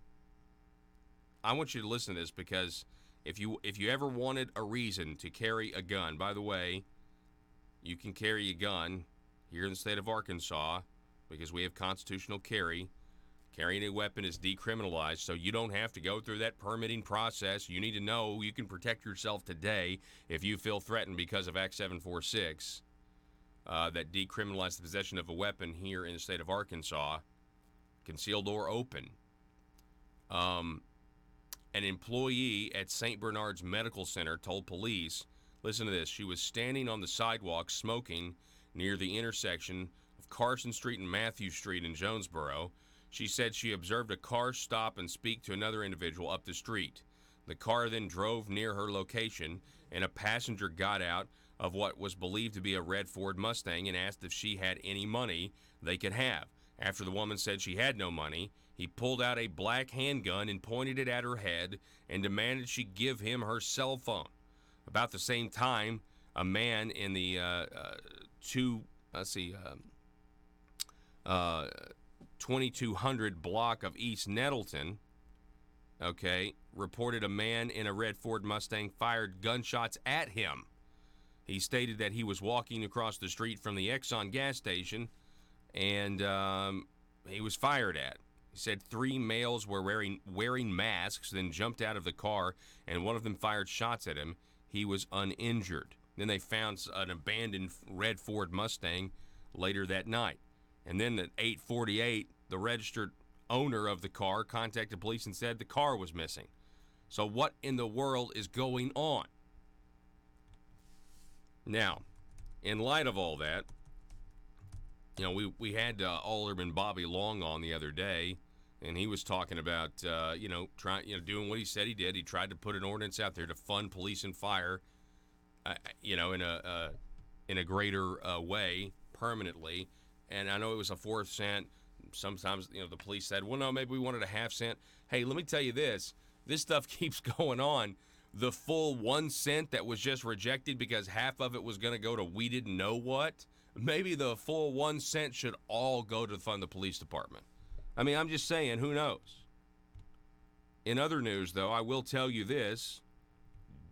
I want you to listen to this, because if you ever wanted a reason to carry a gun, by the way, you can carry a gun here in the state of Arkansas because we have constitutional carry. Carrying a weapon is decriminalized, so you don't have to go through that permitting process. You need to know you can protect yourself today if you feel threatened because of Act 746 that decriminalized the possession of a weapon here in the state of Arkansas. Concealed or open. An employee at St. Bernard's Medical Center told police, listen to this, she was standing on the sidewalk smoking near the intersection of Carson Street and Matthew Street in Jonesboro. She said she observed a car stop and speak to another individual up the street. The car then drove near her location, and a passenger got out of what was believed to be a red Ford Mustang and asked if she had any money they could have. After the woman said she had no money, he pulled out a black handgun and pointed it at her head and demanded she give him her cell phone. About the same time, a man in the 2200 block of East Nettleton, reported a man in a red Ford Mustang fired gunshots at him. He stated that he was walking across the street from the Exxon gas station, and he was fired at. He said 3 males were wearing masks, then jumped out of the car, and one of them fired shots at him. He was uninjured. Then they found an abandoned red Ford Mustang later that night. And then at 8:48, the registered owner of the car contacted police and said the car was missing. So what in the world is going on? Now, in light of all that, we had Alderman Bobby Long on the other day, and he was talking about doing what he said he did. He tried to put an ordinance out there to fund police and fire, in a greater way permanently. And I know it was a 4 cent. Sometimes, the police said, well, no, maybe we wanted a half cent. Hey, let me tell you this. This stuff keeps going on. The full 1 cent that was just rejected because half of it was going to go to we didn't know what, maybe the full 1 cent should all go to fund the police department. I mean, I'm just saying, who knows? In other news, though, I will tell you this.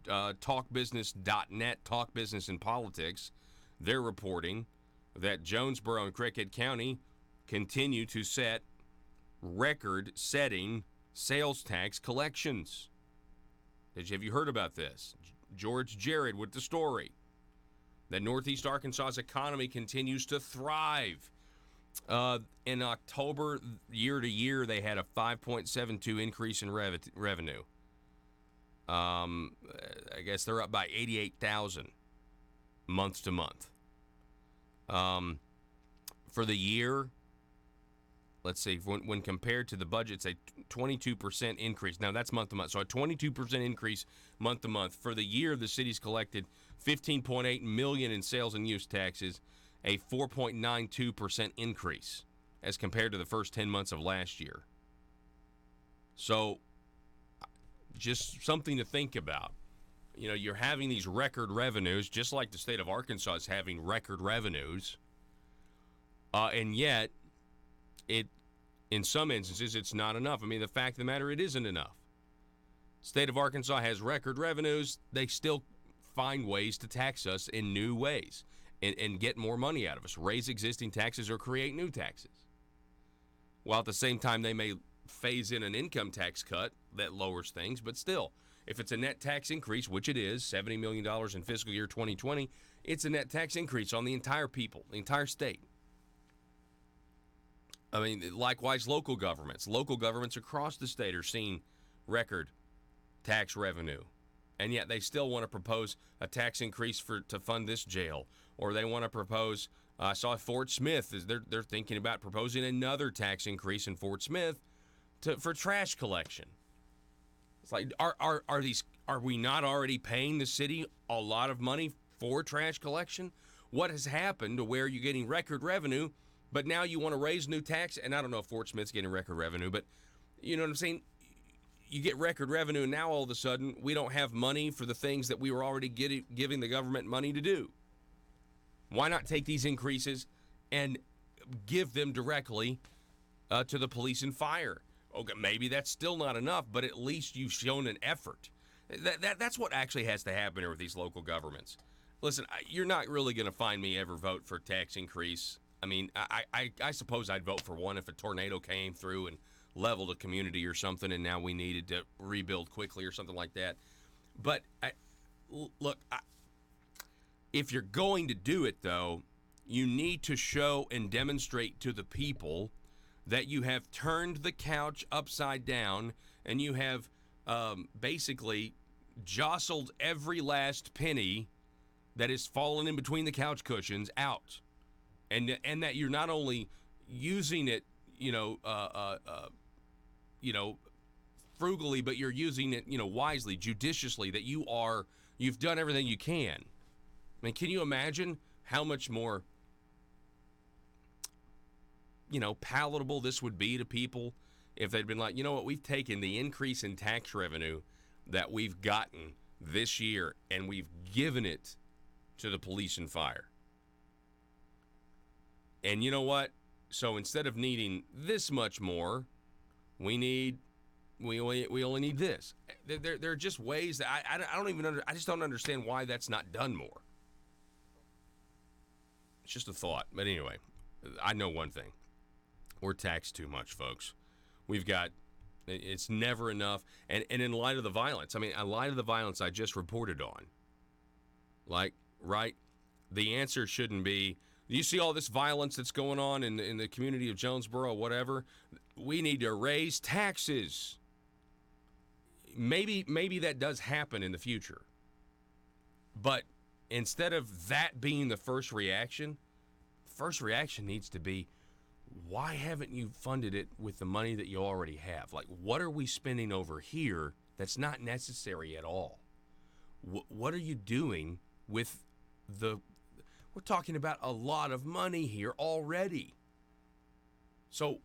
TalkBusiness.net, Talk Business and Politics, they're reporting that Jonesboro and Cricket County continue to set record-setting sales tax collections. Have you heard about this? George Jared with the story. That Northeast Arkansas's economy continues to thrive. In October, year to year, they had a 5.72 increase in revenue. I guess they're up by 88,000 month to month. For the year, let's see, when compared to the budget, it's a 22% increase. Now, that's month to month. So a 22% increase month to month. For the year, the city's collected $15.8 million in sales and use taxes, a 4.92% increase as compared to the first 10 months of last year. So just something to think about. You're having these record revenues, just like the state of Arkansas is having record revenues, and yet in some instances, it's not enough. I mean, the fact of the matter, it isn't enough. State of Arkansas has record revenues. They still find ways to tax us in new ways and get more money out of us, raise existing taxes or create new taxes. While at the same time, they may phase in an income tax cut that lowers things, but still, if it's a net tax increase, which it is, $70 million in fiscal year 2020, it's a net tax increase on the entire people, the entire state. I mean, likewise, local governments. Local governments across the state are seeing record tax revenue, and yet they still want to propose a tax increase to fund this jail, or they want to propose I saw Fort Smith, they're thinking about proposing another tax increase in Fort Smith for trash collection. It's like, are we not already paying the city a lot of money for trash collection? What has happened to where you're getting record revenue, but now you want to raise new tax? And I don't know if Fort Smith's getting record revenue, but you know what I'm saying? You get record revenue, and now all of a sudden we don't have money for the things that we were already giving the government money to do. Why not take these increases and give them directly to the police and fire? Okay, maybe that's still not enough, but at least you've shown an effort. That's what actually has to happen here with these local governments. Listen, you're not really going to find me ever vote for a tax increase. I mean, I suppose I'd vote for one if a tornado came through and leveled a community or something, and now we needed to rebuild quickly or something like that. But look, if you're going to do it, though, you need to show and demonstrate to the people that you have turned the couch upside down and you have basically jostled every last penny that has fallen in between the couch cushions out, and that you're not only using it, frugally, but you're using it, wisely, judiciously, that you've done everything you can. I mean, can you imagine how much more, palatable this would be to people if they'd been like, you know what, we've taken the increase in tax revenue that we've gotten this year and we've given it to the police and fire. And you know what? So instead of needing this much more, we only need this. There are just ways that I just don't understand why that's not done more. It's just a thought. But anyway, I know one thing. We're taxed too much, folks. It's never enough. And in light of the violence, I just reported on, right? The answer shouldn't be, you see all this violence that's going on in the community of Jonesboro, whatever, we need to raise taxes. Maybe that does happen in the future. But instead of that being the first reaction needs to be, why haven't you funded it with the money that you already have? Like, what are we spending over here that's not necessary at all? What are you doing with we're talking about a lot of money here already. So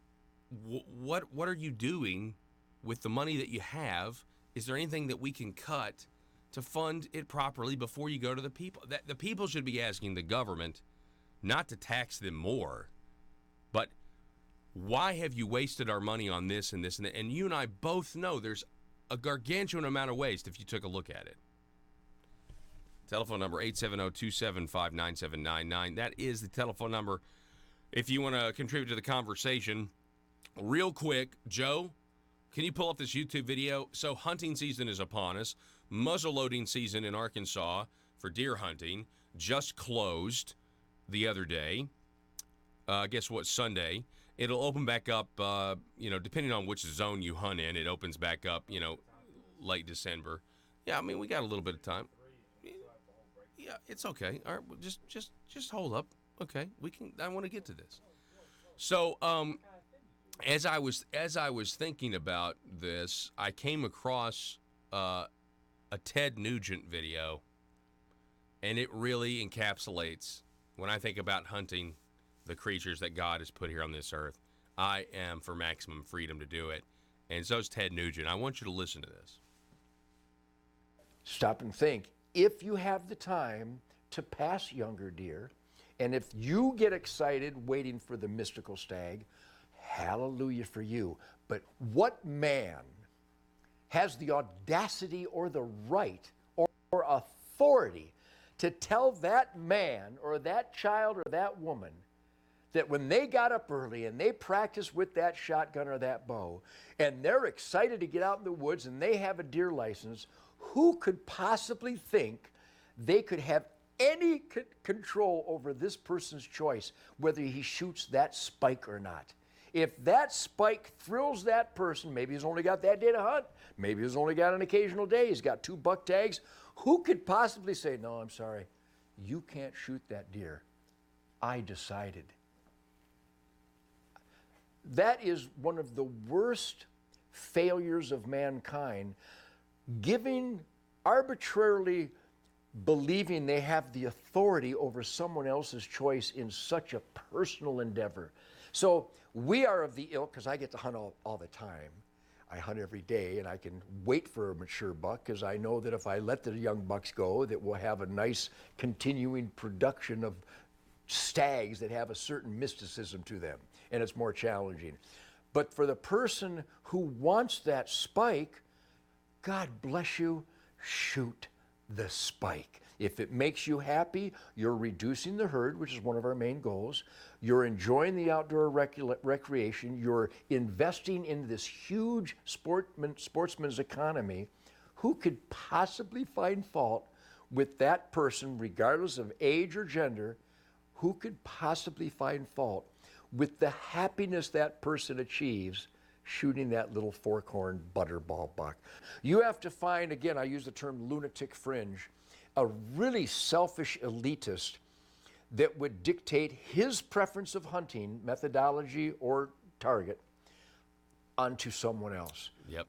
what are you doing with the money that you have? Is there anything that we can cut to fund it properly before you go to the people? The people should be asking the government not to tax them more, but why have you wasted our money on this and this and that? And you and I both know there's a gargantuan amount of waste if you took a look at it. Telephone number 870-275-9799. That is the telephone number if you want to contribute to the conversation. Real quick, Joe, can you pull up this YouTube video? So hunting season is upon us. Muzzleloading season in Arkansas for deer hunting just closed the other day. Guess what? Sunday. It'll open back up, depending on which zone you hunt in. It opens back up, late December. Yeah, I mean, we got a little bit of time. Yeah, it's okay. All right, well, just hold up. Okay, I want to get to this. So, as I was thinking about this, I came across a Ted Nugent video, and it really encapsulates when I think about hunting the creatures that God has put here on this earth. I am for maximum freedom to do it, and so is Ted Nugent. I want you to listen to this. Stop and think. If you have the time to pass younger deer, and if you get excited waiting for the mystical stag, hallelujah for you. But what man has the audacity or the right or authority to tell that man or that child or that woman that when they got up early and they practiced with that shotgun or that bow, and they're excited to get out in the woods and they have a deer license, who could possibly think they could have any control over this person's choice, whether he shoots that spike or not? If that spike thrills that person, maybe he's only got that day to hunt, maybe he's only got an occasional day, he's got 2 buck tags, who could possibly say, no, I'm sorry, you can't shoot that deer? I decided. That is one of the worst failures of mankind, arbitrarily believing they have the authority over someone else's choice in such a personal endeavor. So we are of the ilk, because I get to hunt all the time. I hunt every day, and I can wait for a mature buck, because I know that if I let the young bucks go, that we'll have a nice continuing production of stags that have a certain mysticism to them, and it's more challenging. But for the person who wants that spike, God bless you, shoot the spike. If it makes you happy, you're reducing the herd, which is one of our main goals. You're enjoying the outdoor recreation. You're investing in this huge sportsman's economy. Who could possibly find fault with that person, regardless of age or gender? Who could possibly find fault with the happiness that person achieves shooting that little fork-horned butterball buck? You have to find, again, I use the term lunatic fringe, a really selfish elitist that would dictate his preference of hunting, methodology, or target onto someone else. Yep.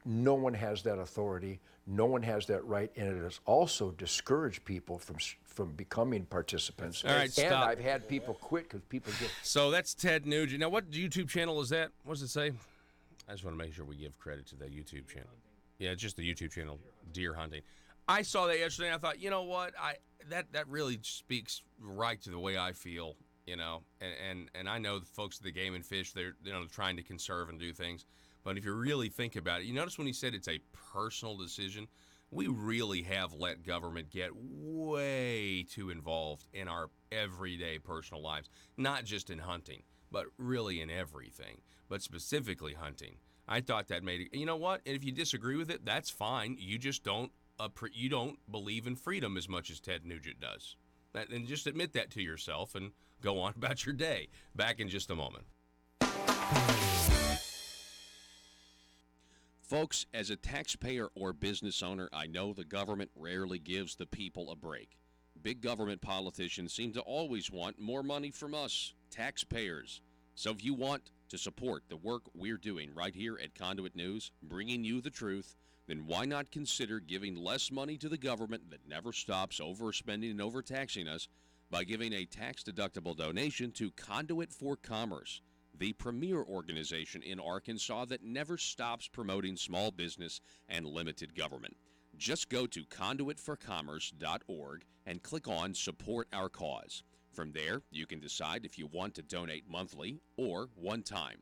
No one has that authority. No one has that right, and it has also discouraged people from becoming participants. All right, and stop. I've had people quit because people get... So that's Ted Nugent. Now, what YouTube channel is that? What does it say? I just want to make sure we give credit to that YouTube channel. Yeah, it's just the YouTube channel, Deer Hunting. I saw that yesterday, and I thought, you know what? That really speaks right to the way I feel, you know. And I know the folks at the Game and Fish, they're trying to conserve and do things. But if you really think about it, you notice when he said it's a personal decision, we really have let government get way too involved in our everyday personal lives, not just in hunting, but really in everything, but specifically hunting. I thought that made it, you know what? And if you disagree with it, that's fine. You just don't believe in freedom as much as Ted Nugent does. And just admit that to yourself and go on about your day. Back in just a moment. Folks, as a taxpayer or business owner, I know the government rarely gives the people a break. Big government politicians seem to always want more money from us, taxpayers. So if you want to support the work we're doing right here at Conduit News, bringing you the truth, then why not consider giving less money to the government that never stops overspending and overtaxing us by giving a tax-deductible donation to Conduit for Commerce, the premier organization in Arkansas that never stops promoting small business and limited government. Just go to conduitforcommerce.org and click on Support Our Cause. From there, you can decide if you want to donate monthly or one time.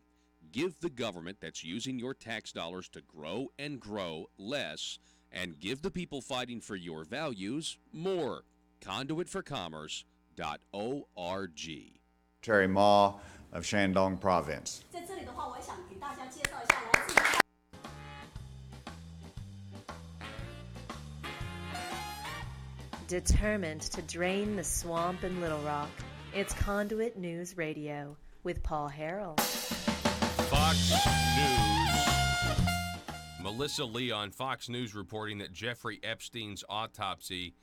Give the government that's using your tax dollars to grow and grow less, and give the people fighting for your values more. Conduitforcommerce.org. Terry Ma of Shandong Province. Determined to drain the swamp in Little Rock, it's Conduit News Radio with Paul Harrell. Fox News. Melissa Lee on Fox News reporting that Jeffrey Epstein's autopsy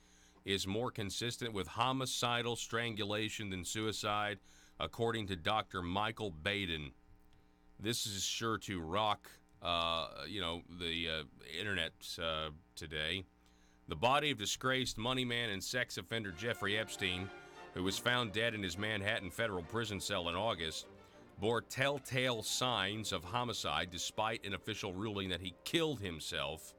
is more consistent with homicidal strangulation than suicide, according to Dr. Michael Baden. This is sure to rock, the internet today. The body of disgraced money man and sex offender Jeffrey Epstein, who was found dead in his Manhattan federal prison cell in August, bore telltale signs of homicide despite an official ruling that he killed himself.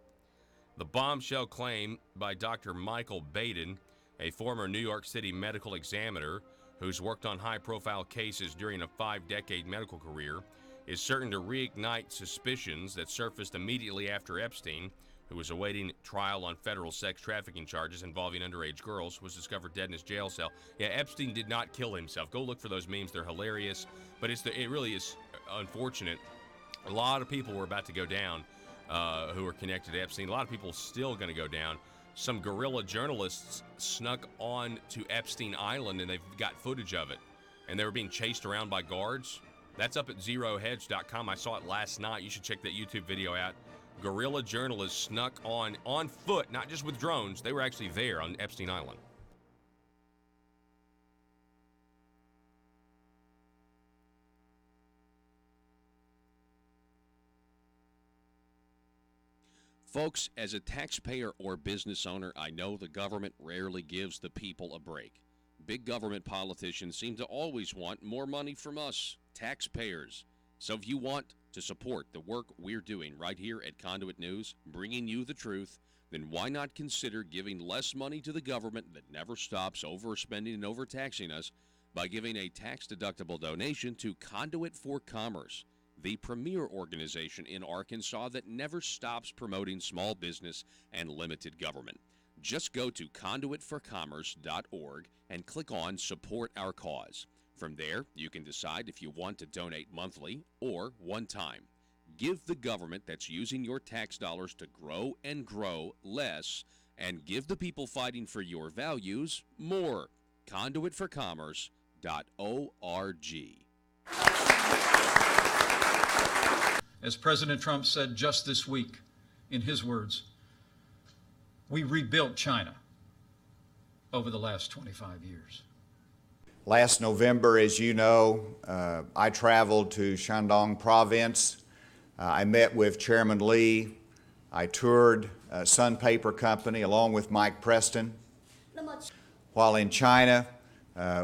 The bombshell claim by Dr. Michael Baden, a former New York City medical examiner who's worked on high-profile cases during a 5-decade medical career, is certain to reignite suspicions that surfaced immediately after Epstein, who was awaiting trial on federal sex trafficking charges involving underage girls, was discovered dead in his jail cell. Yeah, Epstein did not kill himself. Go look for those memes. They're hilarious. But it really is unfortunate. A lot of people were about to go down who were connected to Epstein. A lot of people still going to go down. Some guerrilla journalists snuck on to Epstein Island, and they've got footage of it. And they were being chased around by guards. That's up at zerohedge.com. I saw it last night. You should check that YouTube video out. Guerrilla journalists snuck on foot, not just with drones. They were actually there on Epstein Island. Folks, as a taxpayer or business owner, I know the government rarely gives the people a break. Big government politicians seem to always want more money from us, taxpayers. So if you want to support the work we're doing right here at Conduit News, bringing you the truth, then why not consider giving less money to the government that never stops overspending and overtaxing us by giving a tax-deductible donation to Conduit for Commerce, the premier organization in Arkansas that never stops promoting small business and limited government. Just go to conduitforcommerce.org and click on Support Our Cause. From there, you can decide if you want to donate monthly or one time. Give the government that's using your tax dollars to grow and grow less, and give the people fighting for your values more. Conduitforcommerce.org. As President Trump said just this week, in his words, we rebuilt China over the last 25 years. Last November, as you know, I traveled to Shandong province. I met with Chairman Lee. I toured Sun Paper Company along with Mike Preston. While in China,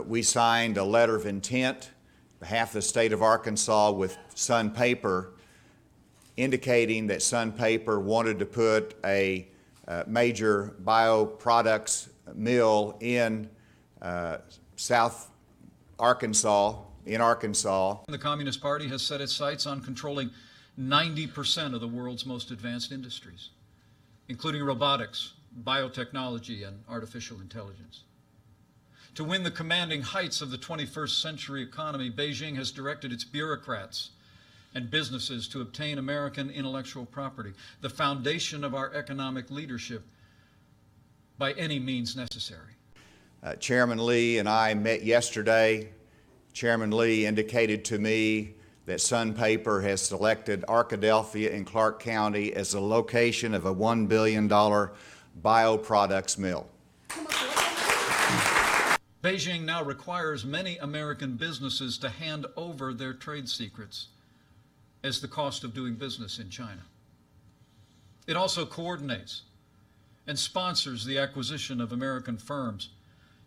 we signed a letter of intent on behalf of the state of Arkansas with Sun Paper, indicating that Sun Paper wanted to put a major bioproducts mill in South Arkansas, The Communist Party has set its sights on controlling 90% of the world's most advanced industries, including robotics, biotechnology, and artificial intelligence. To win the commanding heights of the 21st century economy, Beijing has directed its bureaucrats and businesses to obtain American intellectual property, the foundation of our economic leadership, by any means necessary. Chairman Lee and I met yesterday. Chairman Lee indicated to me that Sun Paper has selected Arkadelphia in Clark County as the location of a $1 billion bioproducts mill. Beijing now requires many American businesses to hand over their trade secrets as the cost of doing business in China. It also coordinates and sponsors the acquisition of American firms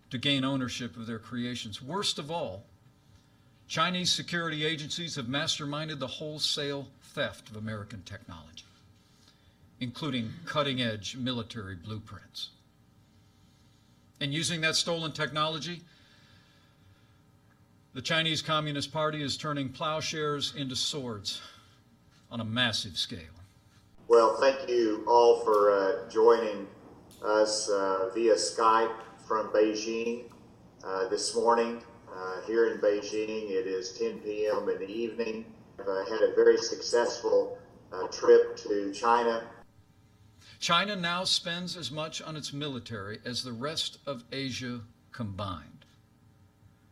to gain ownership of their creations. Worst of all, Chinese security agencies have masterminded the wholesale theft of American technology, including cutting-edge military blueprints. And using that stolen technology, the Chinese Communist Party is turning plowshares into swords on a massive scale. Well, thank you all for joining us via Skype from Beijing this morning. Here in Beijing, it is 10 p.m. in the evening. I've had a very successful trip to China. China now spends as much on its military as the rest of Asia combined.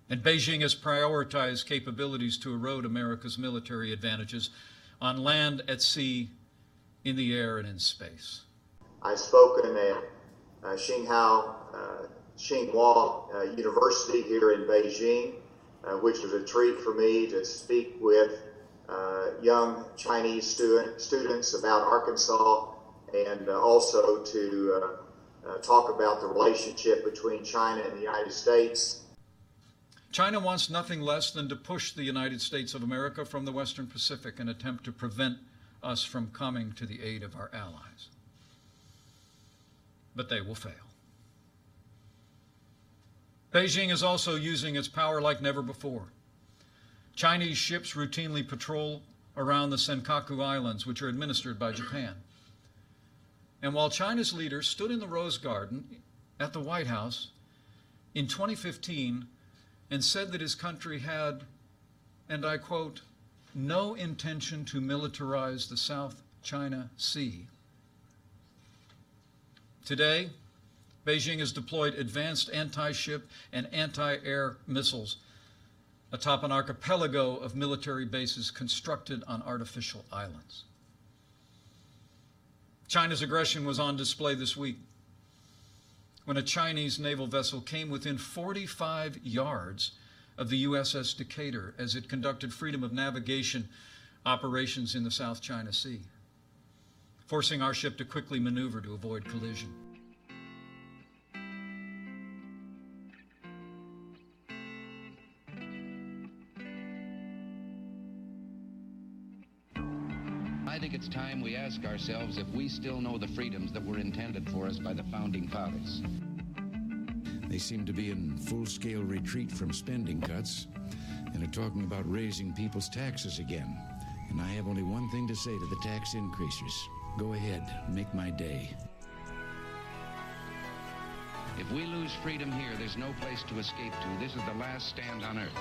And Beijing has prioritized capabilities to erode America's military advantages on land, at sea, in the air, and in space. I've spoken at Tsinghua University here in Beijing, which was a treat for me to speak with young Chinese students about Arkansas, and also to talk about the relationship between China and the United States. China wants nothing less than to push the United States of America from the Western Pacific and attempt to prevent us from coming to the aid of our allies. But they will fail. Beijing is also using its power like never before. Chinese ships routinely patrol around the Senkaku Islands, which are administered by Japan. And while China's leader stood in the Rose Garden at the White House in 2015 and said that his country had, and I quote, no intention to militarize the South China Sea. Today, Beijing has deployed advanced anti-ship and anti-air missiles atop an archipelago of military bases constructed on artificial islands. China's aggression was on display this week when a Chinese naval vessel came within 45 yards of the USS Decatur as it conducted freedom of navigation operations in the South China Sea. forcing our ship to quickly maneuver to avoid collision. I think it's time we ask ourselves if we still know the freedoms that were intended for us by the Founding Fathers. They seem to be in full-scale retreat from spending cuts and are talking about raising people's taxes again. And I have only one thing to say to the tax increasers. Go ahead, make my day. If we lose freedom here, there's no place to escape to. This is the last stand on earth.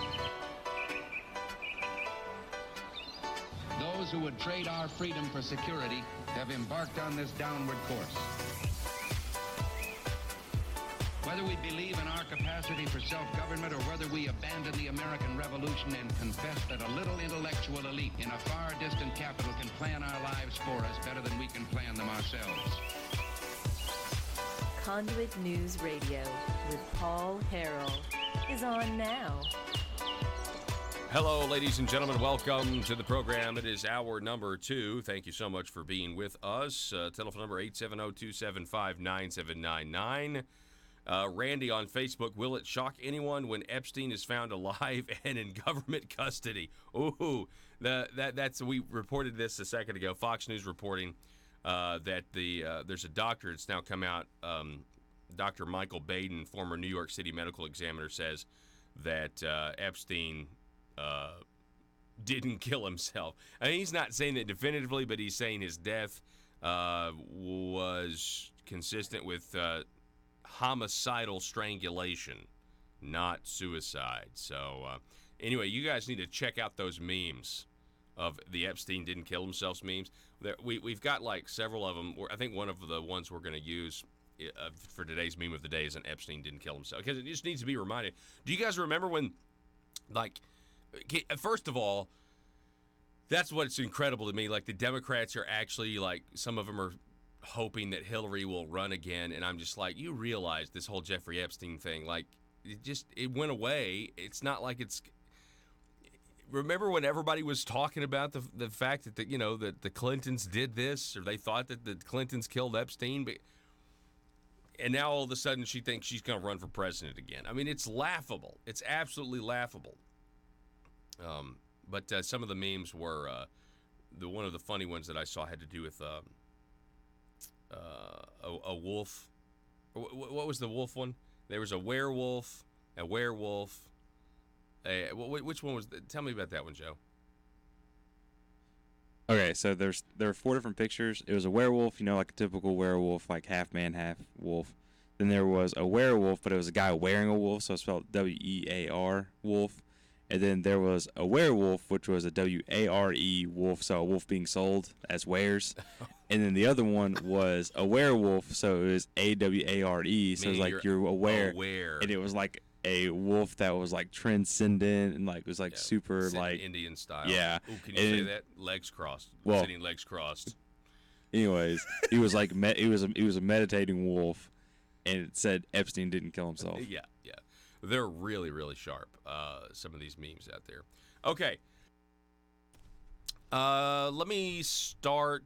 Those who would trade our freedom for security have embarked on this downward course. Whether we believe in our capacity for self-government or whether we abandon the American Revolution and confess that a little intellectual elite in a far distant capital can plan our lives for us better than we can plan them ourselves. Conduit News Radio with Paul Harrell is on now. Hello, ladies and gentlemen. Welcome to the program. It is hour number 2. Thank you so much for being with us. Telephone number 870-275-9799. Randy on Facebook, will it shock anyone when Epstein is found alive and in government custody? Ooh, that's we reported this a second ago. Fox News reporting that there's a doctor that's now come out. Dr. Michael Baden, former New York City medical examiner, says that Epstein didn't kill himself. I mean, he's not saying it definitively, but he's saying his death was consistent with homicidal strangulation, not suicide. So anyway, you guys need to check out those memes of the Epstein didn't kill himself memes. We've got like several of them. I think one of the ones we're going to use for today's meme of the day is an Epstein didn't kill himself, because it just needs to be reminded. Do you guys remember when, like, first of all, that's what's incredible to me. Like, the Democrats are actually, like, some of them are hoping that Hillary will run again, and I'm just like, you realize this whole Jeffrey Epstein thing, like, it went away. It's not like it's. Remember when everybody was talking about the fact that that the Clintons did this, or they thought that the Clintons killed Epstein, and now all of a sudden she thinks she's going to run for president again. I mean, it's laughable. It's absolutely laughable. But some of the memes were one of the funny ones that I saw had to do with a wolf. What was the wolf one? There was a werewolf. Which one was? Tell me about that one, Joe. Okay, so there were 4 different pictures. It was a werewolf, like a typical werewolf, like half man, half wolf. Then there was a werewolf, but it was a guy wearing a wolf, so it's spelled W-E-A-R, wolf. And then there was a werewolf, which was a W-A-R-E wolf, so a wolf being sold as wares. And then the other one was a werewolf, so it was A-W-A-R-E, so it was like you're aware. And it was like a wolf that was like transcendent and like was like super like Indian style. Yeah. Ooh, can you say that? Legs crossed. Well, sitting legs crossed. Anyways, he was like he was a meditating wolf, and it said Epstein didn't kill himself. Yeah. They're really, really sharp, some of these memes out there. Okay. Let me start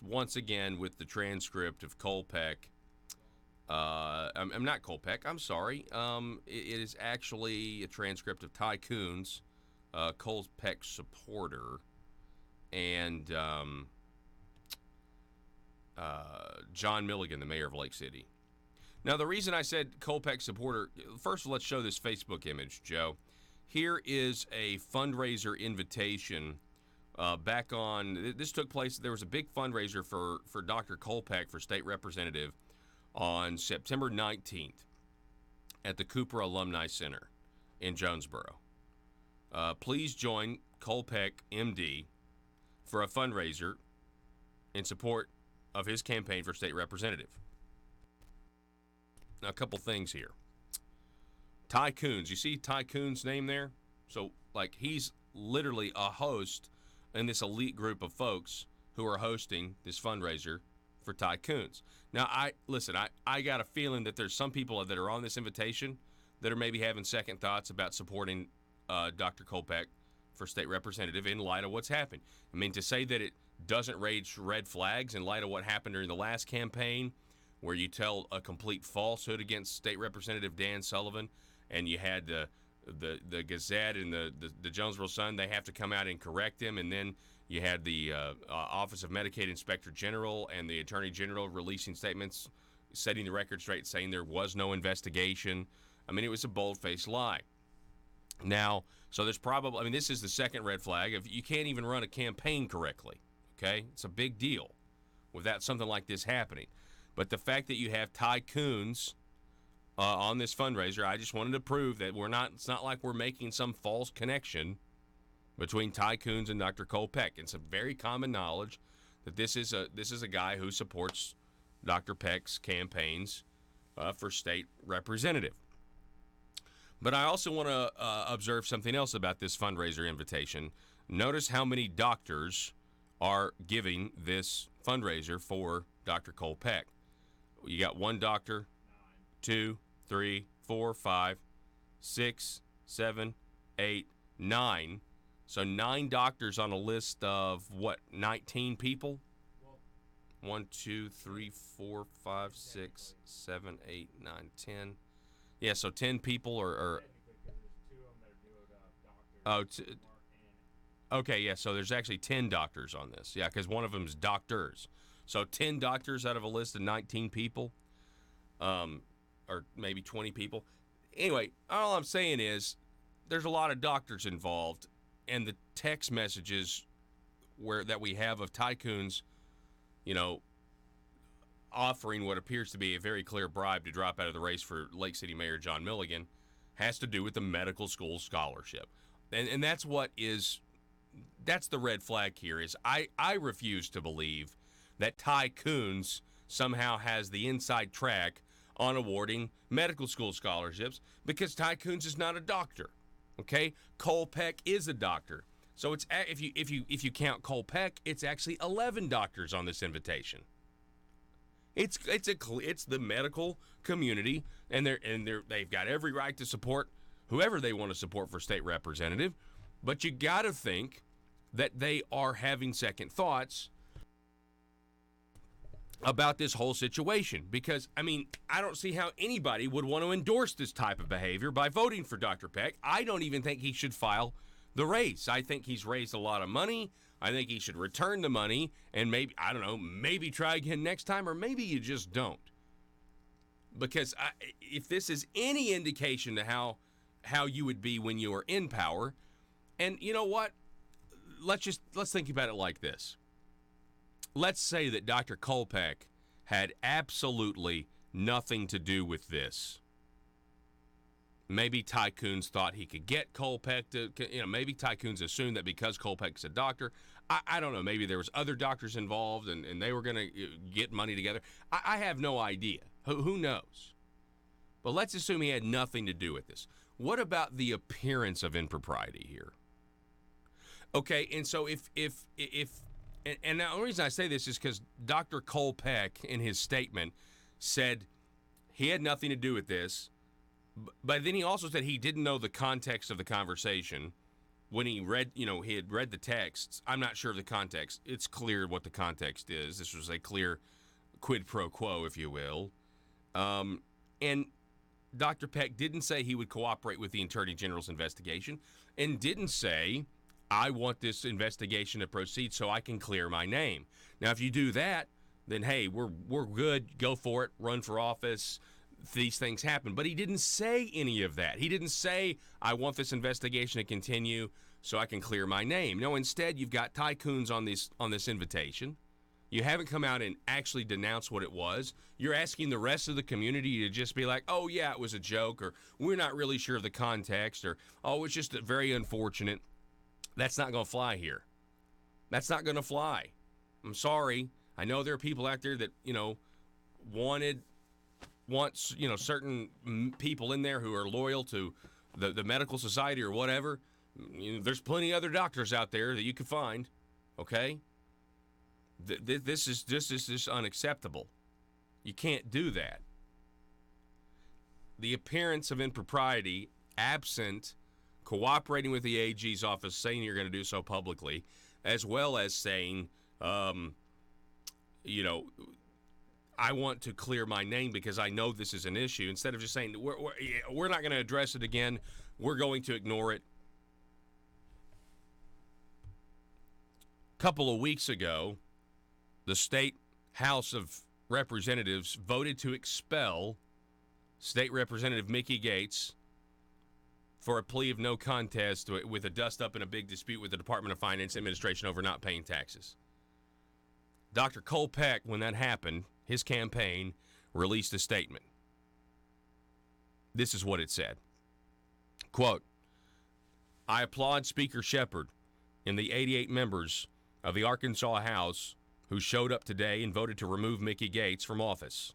once again with the transcript of Kolpeck. I'm not Kolpeck. I'm sorry. It is actually a transcript of Ty Coons, Kolpeck's supporter, and John Milligan, the mayor of Lake City. Now, the reason I said Kolpeck supporter, first let's show this Facebook image, Joe. Here is a fundraiser invitation back on, this took place, there was a big fundraiser for Dr. Kolpeck for state representative on September 19th at the Cooper Alumni Center in Jonesboro. Please join Kolpeck, MD, for a fundraiser in support of his campaign for state representative. Now, a couple things here. Ty Coons. You see Ty Coons' name there? So, like, he's literally a host in this elite group of folks who are hosting this fundraiser for Ty Coons. Now, I got a feeling that there's some people that are on this invitation that are maybe having second thoughts about supporting Dr. Kolpeck for state representative in light of what's happened. I mean, to say that it doesn't raise red flags in light of what happened during the last campaign, where you tell a complete falsehood against State Representative Dan Sullivan, and you had the Gazette and the Jonesboro Sun, they have to come out and correct him, and then you had the Office of Medicaid Inspector General and the Attorney General releasing statements, setting the record straight, saying there was no investigation. I mean, it was a bold-faced lie. Now, so there's probably, I mean, this is the second red flag. If you can't even run a campaign correctly, okay? It's a big deal without something like this happening. But the fact that you have tycoons on this fundraiser, I just wanted to prove that it's not like we're making some false connection between tycoons and Dr. Cole Peck. It's a very common knowledge that this is a guy who supports Dr. Peck's campaigns for state representative. But I also want to observe something else about this fundraiser invitation. Notice how many doctors are giving this fundraiser for Dr. Cole Peck. You got one doctor, 2, 3, 4, 5, 6, 7, 8, 9. So 9 doctors on a list of, 19 people? 1, 2, 3, 4, 5, 6, 7, 8, 9, 10. Yeah, so 10 people are okay, yeah, so there's actually 10 doctors on this. Yeah, because one of them is doctors. So 10 doctors out of a list of 19 people, or maybe 20 people. Anyway, all I'm saying is there's a lot of doctors involved, and the text messages that we have of tycoons, offering what appears to be a very clear bribe to drop out of the race for Lake City Mayor John Milligan, has to do with the medical school scholarship. And that's the red flag here. Is I refuse to believe that tycoons somehow has the inside track on awarding medical school scholarships, because tycoons is not a doctor. Okay, Cole Peck is a doctor. So it's if you count Cole Peck, it's actually 11 doctors on this invitation. It's the medical community, and they've got every right to support whoever they want to support for state representative, but you got to think that they are having second thoughts about this whole situation, because I don't see how anybody would want to endorse this type of behavior by voting for Dr. Peck. I don't even think he should file the race. I think he's raised a lot of money. I think he should return the money and maybe try again next time, or maybe you just don't. Because if this is any indication to how you would be when you are in power, and you know what? Let's think about it like this. Let's say that Dr. Cole Peck had absolutely nothing to do with this. Maybe tycoons thought he could get Cole Peck to, maybe tycoons assumed that because Cole Peck's a doctor, I don't know, maybe there was other doctors involved and they were going to get money together. I have no idea. Who knows? But let's assume he had nothing to do with this. What about the appearance of impropriety here? Okay, and so if and the only reason I say this is because Dr. Cole Peck, in his statement, said he had nothing to do with this, but then he also said he didn't know the context of the conversation. When he read, he had read the texts. I'm not sure of the context. It's clear what the context is. This was a clear quid pro quo, if you will. And Dr. Peck didn't say he would cooperate with the Attorney General's investigation, and didn't say, I want this investigation to proceed so I can clear my name. Now, if you do that, then hey, we're good. Go for it. Run for office. These things happen. But he didn't say any of that. He didn't say, I want this investigation to continue so I can clear my name. No, instead, you've got tycoons on this invitation. You haven't come out and actually denounced what it was. You're asking the rest of the community to just be like, oh, yeah, it was a joke, or we're not really sure of the context, or, oh, it's just very unfortunate. That's not going to fly here. That's not going to fly. I'm sorry. I know there are people out there that, want certain people in there who are loyal to the medical society or whatever. There's plenty of other doctors out there that you can find, okay? This is just unacceptable. You can't do that. The appearance of impropriety, absent cooperating with the AG's office, saying you're going to do so publicly, as well as saying, you know, I want to clear my name because I know this is an issue, instead of just saying, we're not going to address it again, we're going to ignore it. A couple of weeks ago, the state House of Representatives voted to expel State Representative Mickey Gates for a plea of no contest with a dust-up in a big dispute with the Department of Finance Administration over not paying taxes. Dr. Cole Peck, when that happened, his campaign released a statement. This is what it said. Quote, I applaud Speaker Shepard and the 88 members of the Arkansas House who showed up today and voted to remove Mickey Gates from office.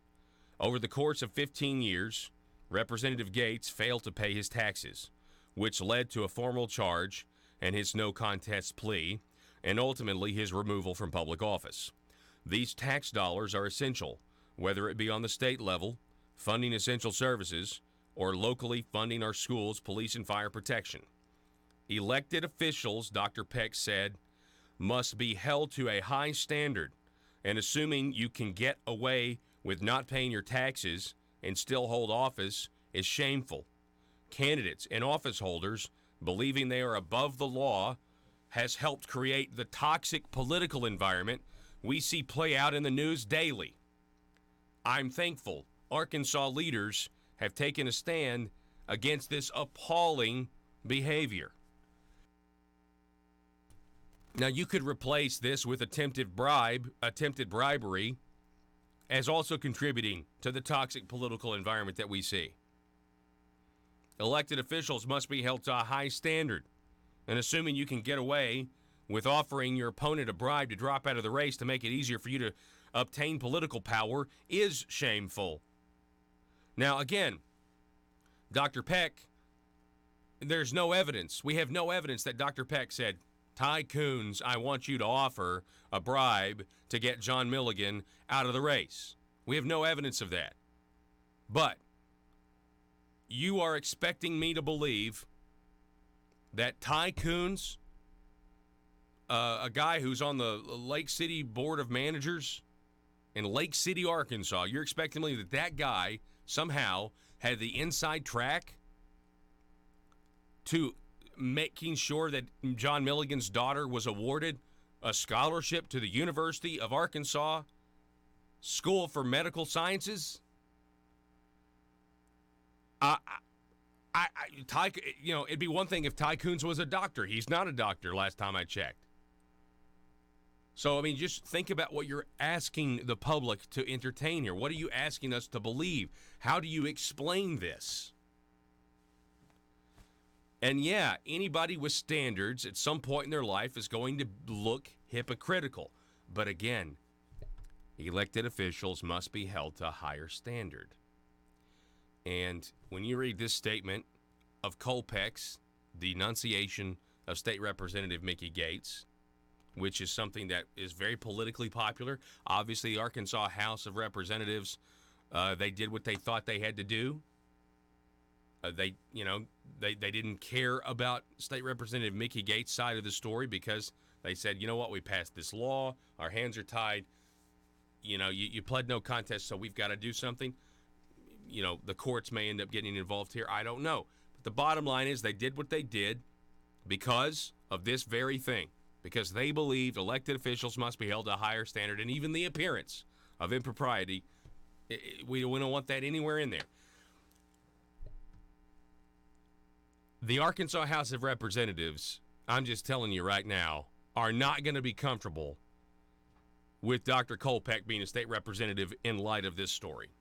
Over the course of 15 years, Representative Gates failed to pay his taxes, which led to a formal charge and his no contest plea, and ultimately his removal from public office. These tax dollars are essential, whether it be on the state level, funding essential services, or locally funding our schools, police, and fire protection. Elected officials, Dr. Peck said, must be held to a high standard, and assuming you can get away with not paying your taxes and still hold office is shameful. Candidates and office holders believing they are above the law has helped create the toxic political environment we see play out in the news daily. I'm thankful Arkansas leaders have taken a stand against this appalling behavior. Now, you could replace this with attempted bribery as also contributing to the toxic political environment that we see. Elected officials must be held to a high standard, and assuming you can get away with offering your opponent a bribe to drop out of the race to make it easier for you to obtain political power is shameful. Now, again, Dr. Peck, there's no evidence. We have no evidence that Dr. Peck said, Ty Coons, I want you to offer a bribe to get John Milligan out of the race. We have no evidence of that. But you are expecting me to believe that Ty Coons, a guy who's on the Lake City Board of Managers in Lake City, Arkansas, you're expecting me that guy somehow had the inside track to making sure that John Milligan's daughter was awarded a scholarship to the University of Arkansas School for Medical Sciences? It'd be one thing if Ty Coons was a doctor. He's not a doctor, last time I checked. So, I mean, just think about what you're asking the public to entertain here. What are you asking us to believe? How do you explain this? And yeah, anybody with standards at some point in their life is going to look hypocritical. But again, elected officials must be held to a higher standard. And when you read this statement of Cole Peck's denunciation of State Representative Mickey Gates, which is something that is very politically popular, obviously the Arkansas House of Representatives, they did what they thought they had to do. They didn't care about State Representative Mickey Gates' side of the story because they said, you know what, we passed this law, our hands are tied, you pled no contest, so we've got to do something. The courts may end up getting involved here. I don't know. But the bottom line is they did what they did because of this very thing, because they believed elected officials must be held to a higher standard, and even the appearance of impropriety, we don't want that anywhere in there. The Arkansas House of Representatives, I'm just telling you right now, are not going to be comfortable with Dr. Cole Peck being a state representative in light of this story.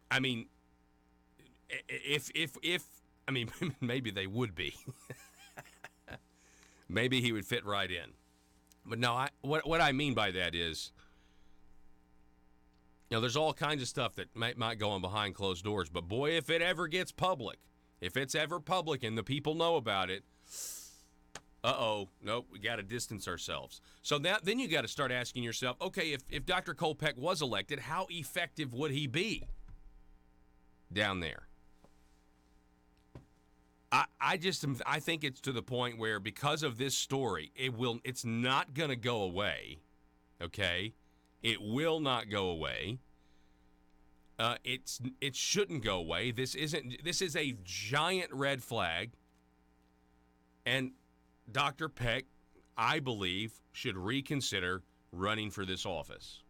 I mean, maybe they would be. Maybe he would fit right in. But no, what I mean by that is, there's all kinds of stuff that might go on behind closed doors. But boy, if it ever gets public, if it's ever public and the people know about it, nope, we got to distance ourselves. So then you got to start asking yourself, okay, if Dr. Cole Peck was elected, how effective would he be down there? I think it's to the point where because of this story, it's not going to go away. Okay? It will not go away. It shouldn't go away. This is a giant red flag. And Dr. Peck, I believe, should reconsider running for this office.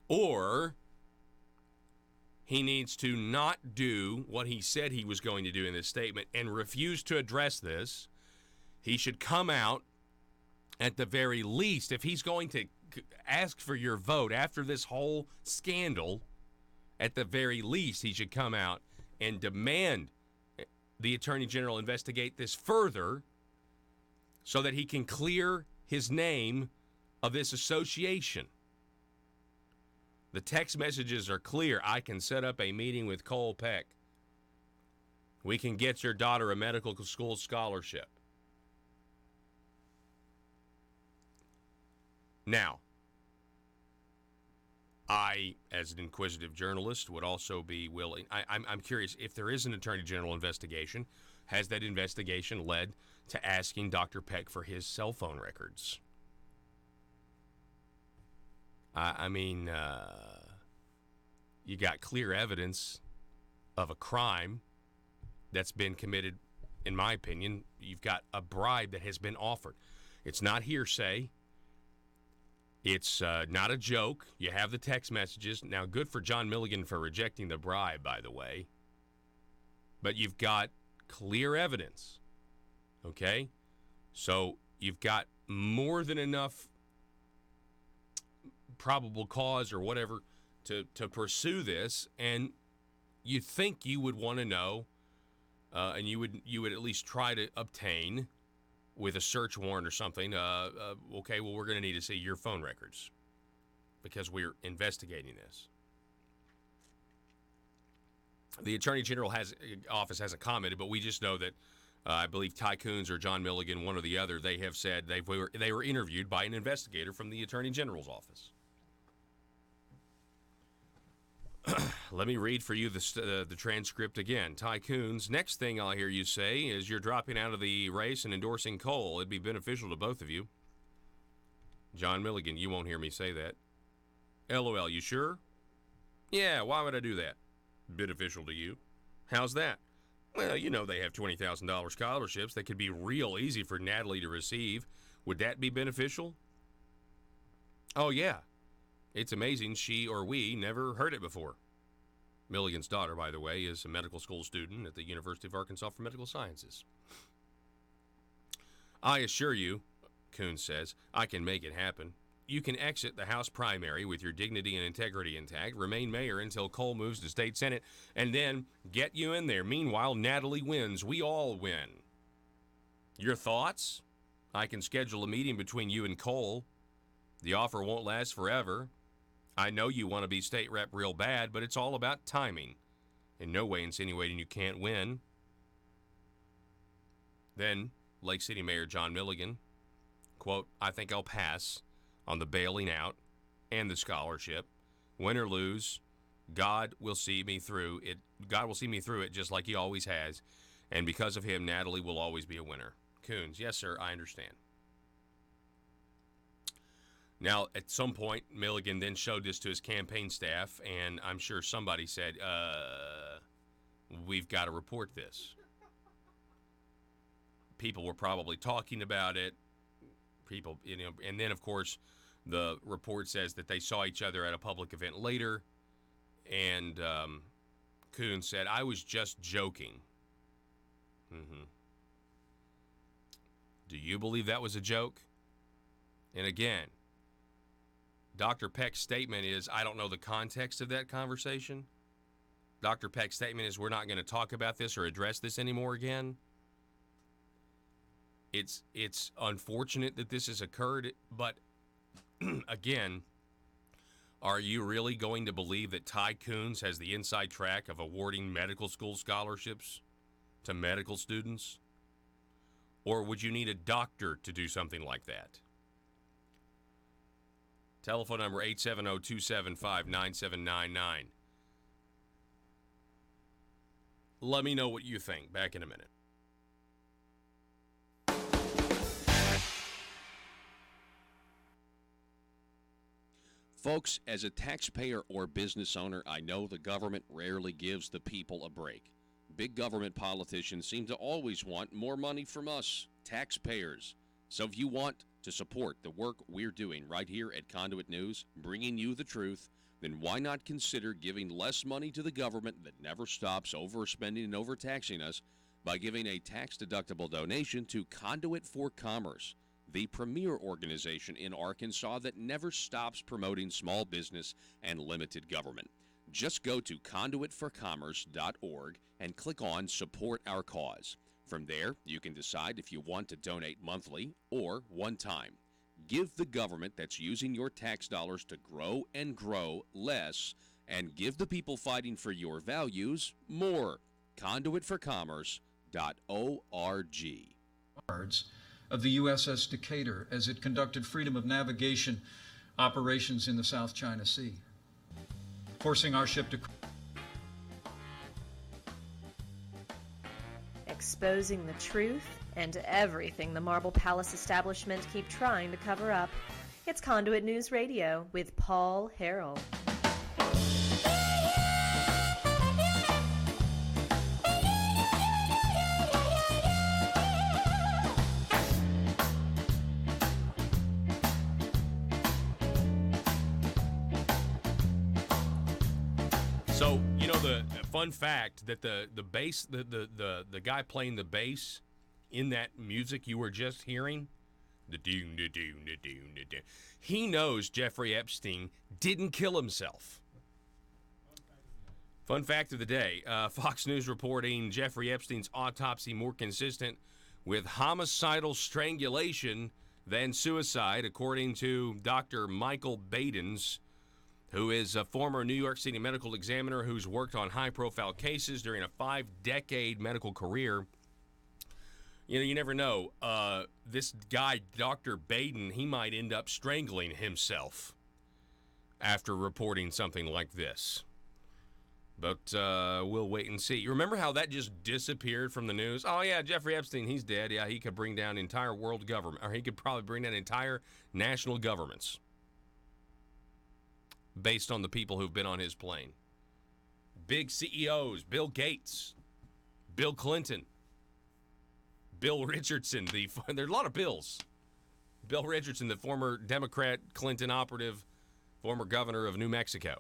Or he needs to not do what he said he was going to do in this statement and refuse to address this. He should come out at the very least, if he's going to ask for your vote after this whole scandal, at the very least, he should come out and demand the Attorney General investigate this further so that he can clear his name of this association. The text messages are clear. I can set up a meeting with Cole Peck. We can get your daughter a medical school scholarship. Now, I, as an inquisitive journalist, would also be willing. I'm curious, if there is an Attorney General investigation, has that investigation led to asking Dr. Peck for his cell phone records? You got clear evidence of a crime that's been committed, in my opinion. You've got a bribe that has been offered. It's not hearsay. It's not a joke. You have the text messages. Now, good for John Milligan for rejecting the bribe, by the way. But you've got clear evidence. Okay? So you've got more than enough probable cause or whatever to pursue this, and you think you would want to know, and you would at least try to obtain with a search warrant or something. Okay, well, we're going to need to see your phone records because we're investigating this. The Attorney General office hasn't commented, but we just know that I believe Ty Coons or John Milligan, one or the other, they have said they were interviewed by an investigator from the Attorney General's office. Let me read for you the transcript again. Ty Coons, next thing I'll hear you say is you're dropping out of the race and endorsing Cole. It'd be beneficial to both of you. John Milligan, you won't hear me say that. LOL, you sure? Yeah, why would I do that? Beneficial to you. How's that? Well, you know they have $20,000 scholarships that could be real easy for Natalie to receive. Would that be beneficial? Oh, yeah. It's amazing she or we never heard it before. Milligan's daughter, by the way, is a medical school student at the University of Arkansas for Medical Sciences. I assure you, Coons says, I can make it happen. You can exit the House primary with your dignity and integrity intact, remain mayor until Cole moves to state senate, and then get you in there. Meanwhile, Natalie wins. We all win. Your thoughts? I can schedule a meeting between you and Cole. The offer won't last forever. I know you want to be state rep real bad, but it's all about timing. In no way insinuating you can't win. Then, Lake City Mayor John Milligan, quote, I think I'll pass on the bailing out and the scholarship. Win or lose, God will see me through it. God will see me through it just like he always has. And because of him, Natalie will always be a winner. Coons, yes, sir, I understand. Now, at some point, Milligan then showed this to his campaign staff, and I'm sure somebody said, we've got to report this. People were probably talking about it. People, and then, of course, the report says that they saw each other at a public event later, and Coons said, I was just joking. Mm-hmm. Do you believe that was a joke? And again, Dr. Peck's statement is, I don't know the context of that conversation. Dr. Peck's statement is, we're not going to talk about this or address this anymore again. It's unfortunate that this has occurred, but again, are you really going to believe that Ty Coons has the inside track of awarding medical school scholarships to medical students? Or would you need a doctor to do something like that? Telephone number 870-275-9799. Let me know what you think. Back in a minute. Folks, as a taxpayer or business owner, I know the government rarely gives the people a break. Big government politicians seem to always want more money from us, taxpayers. So if you want to support the work we're doing right here at Conduit News, bringing you the truth, then why not consider giving less money to the government that never stops overspending and overtaxing us by giving a tax-deductible donation to Conduit for Commerce, the premier organization in Arkansas that never stops promoting small business and limited government. Just go to conduitforcommerce.org and click on Support Our Cause. From there, you can decide if you want to donate monthly or one time. Give the government that's using your tax dollars to grow and grow less, and give the people fighting for your values more. Conduitforcommerce.org. Of the USS Decatur as it conducted freedom of navigation operations in the South China Sea, forcing our ship to... Exposing the truth and everything the Marble Palace establishment keep trying to cover up. It's Conduit News Radio with Paul Harrell. So, you know, the fun fact that the bass, the guy playing the bass in that music you were just hearing, he knows Jeffrey Epstein didn't kill himself. Fun fact of the day, Fox News reporting Jeffrey Epstein's autopsy more consistent with homicidal strangulation than suicide, according to Dr. Michael Badens, who is a former New York City medical examiner who's worked on high-profile cases during a 5-decade medical career. You know, you never know. This guy, Dr. Baden, he might end up strangling himself after reporting something like this. But we'll wait and see. You remember how that just disappeared from the news? Oh, yeah, Jeffrey Epstein, he's dead. Yeah, he could bring down entire world government, or he could probably bring down entire national governments based on the people who've been on his plane. Big CEOs, Bill Gates, Bill Clinton, Bill Richardson, there's a lot of Bills. Bill Richardson, the former Democrat Clinton operative, former governor of New Mexico.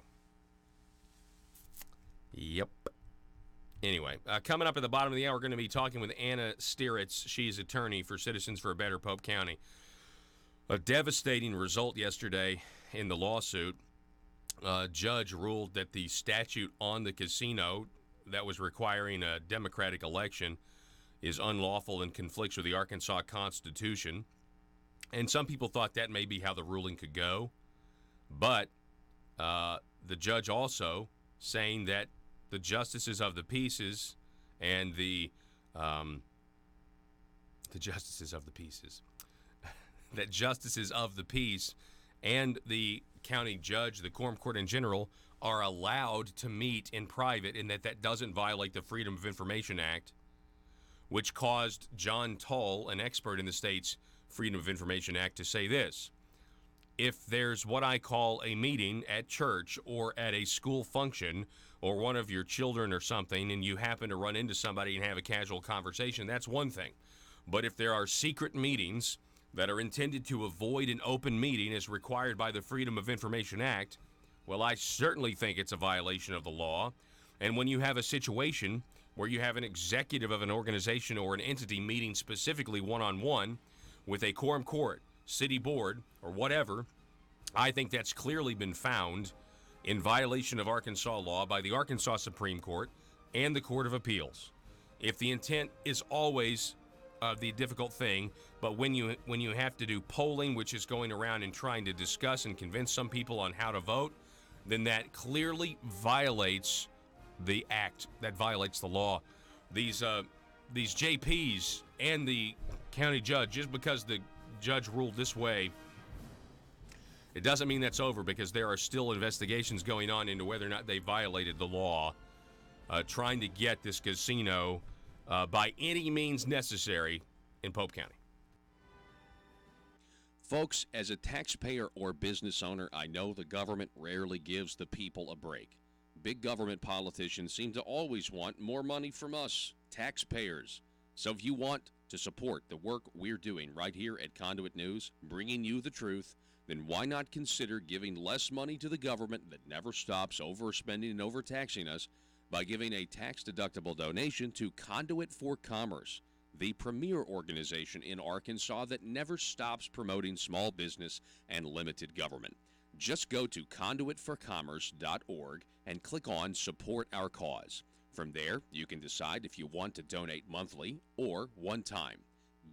Yep. Anyway, coming up at the bottom of the hour, we're going to be talking with Anna Stieritz. She's attorney for Citizens for a Better Pope County. A devastating result yesterday in the lawsuit. A judge ruled that the statute on the casino that was requiring a Democratic election is unlawful and conflicts with the Arkansas Constitution. And some people thought that may be how the ruling could go. But the judge also saying that the justices of the peace and the justices of the peace, that justices of the peace and the county judge, the quorum court in general, are allowed to meet in private, and that doesn't violate the Freedom of Information Act, which caused John Tull, an expert in the state's Freedom of Information Act, to say this: if there's what I call a meeting at church or at a school function or one of your children or something, and you happen to run into somebody and have a casual conversation, that's one thing. But if there are secret meetings that are intended to avoid an open meeting as required by the Freedom of Information Act, well, I certainly think it's a violation of the law. And when you have a situation where you have an executive of an organization or an entity meeting specifically one-on-one with a quorum court, city board, or whatever, I think that's clearly been found in violation of Arkansas law by the Arkansas Supreme Court and the Court of Appeals. If the intent is always the difficult thing, but when you have to do polling, which is going around and trying to discuss and convince some people on how to vote, then that clearly violates the act. That violates the law. These JPs and the county judge, just because the judge ruled this way, it doesn't mean that's over, because there are still investigations going on into whether or not they violated the law. trying to get this casino by any means necessary in Pope County. Folks, as a taxpayer or business owner, I know the government rarely gives the people a break. Big government politicians seem to always want more money from us, taxpayers. So if you want to support the work we're doing right here at Conduit News, bringing you the truth, then why not consider giving less money to the government that never stops overspending and overtaxing us by giving a tax-deductible donation to Conduit for Commerce, the premier organization in Arkansas that never stops promoting small business and limited government. Just go to conduitforcommerce.org and click on Support Our Cause. From there, you can decide if you want to donate monthly or one time.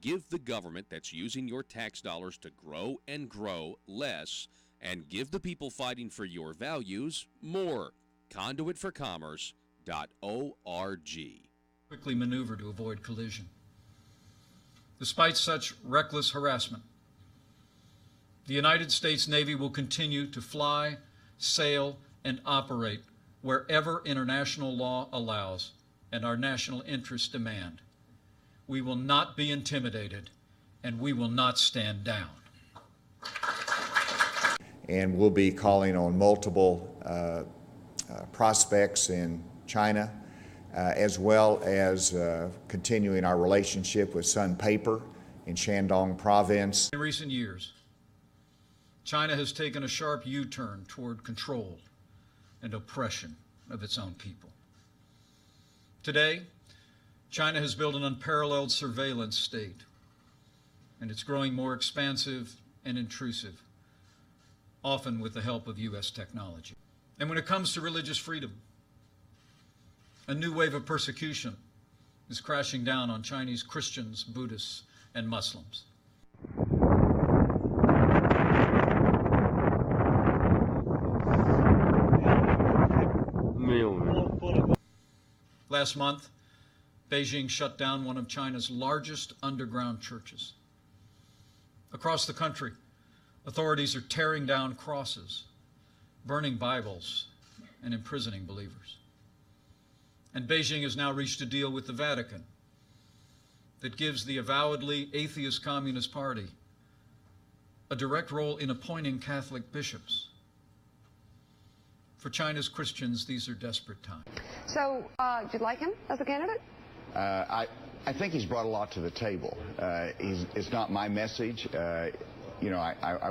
Give the government that's using your tax dollars to grow and grow less, and give the people fighting for your values more. Conduitforcommerce.org. Quickly maneuver to avoid collision. Despite such reckless harassment, the United States Navy will continue to fly, sail, and operate wherever international law allows and our national interests demand. We will not be intimidated, and we will not stand down. And we'll be calling on multiple prospects in China, as well as continuing our relationship with Sun Paper in Shandong Province. In recent years, China has taken a sharp U-turn toward control and oppression of its own people. Today, China has built an unparalleled surveillance state, and it's growing more expansive and intrusive, often with the help of U.S. technology. And when it comes to religious freedom, a new wave of persecution is crashing down on Chinese Christians, Buddhists, and Muslims. Last month, Beijing shut down one of China's largest underground churches. Across the country, authorities are tearing down crosses, burning Bibles, and imprisoning believers. And Beijing has now reached a deal with the Vatican that gives the avowedly atheist Communist Party a direct role in appointing Catholic bishops. For China's Christians, these are desperate times. So, do you like him as a candidate? I think he's brought a lot to the table. It's not my message. I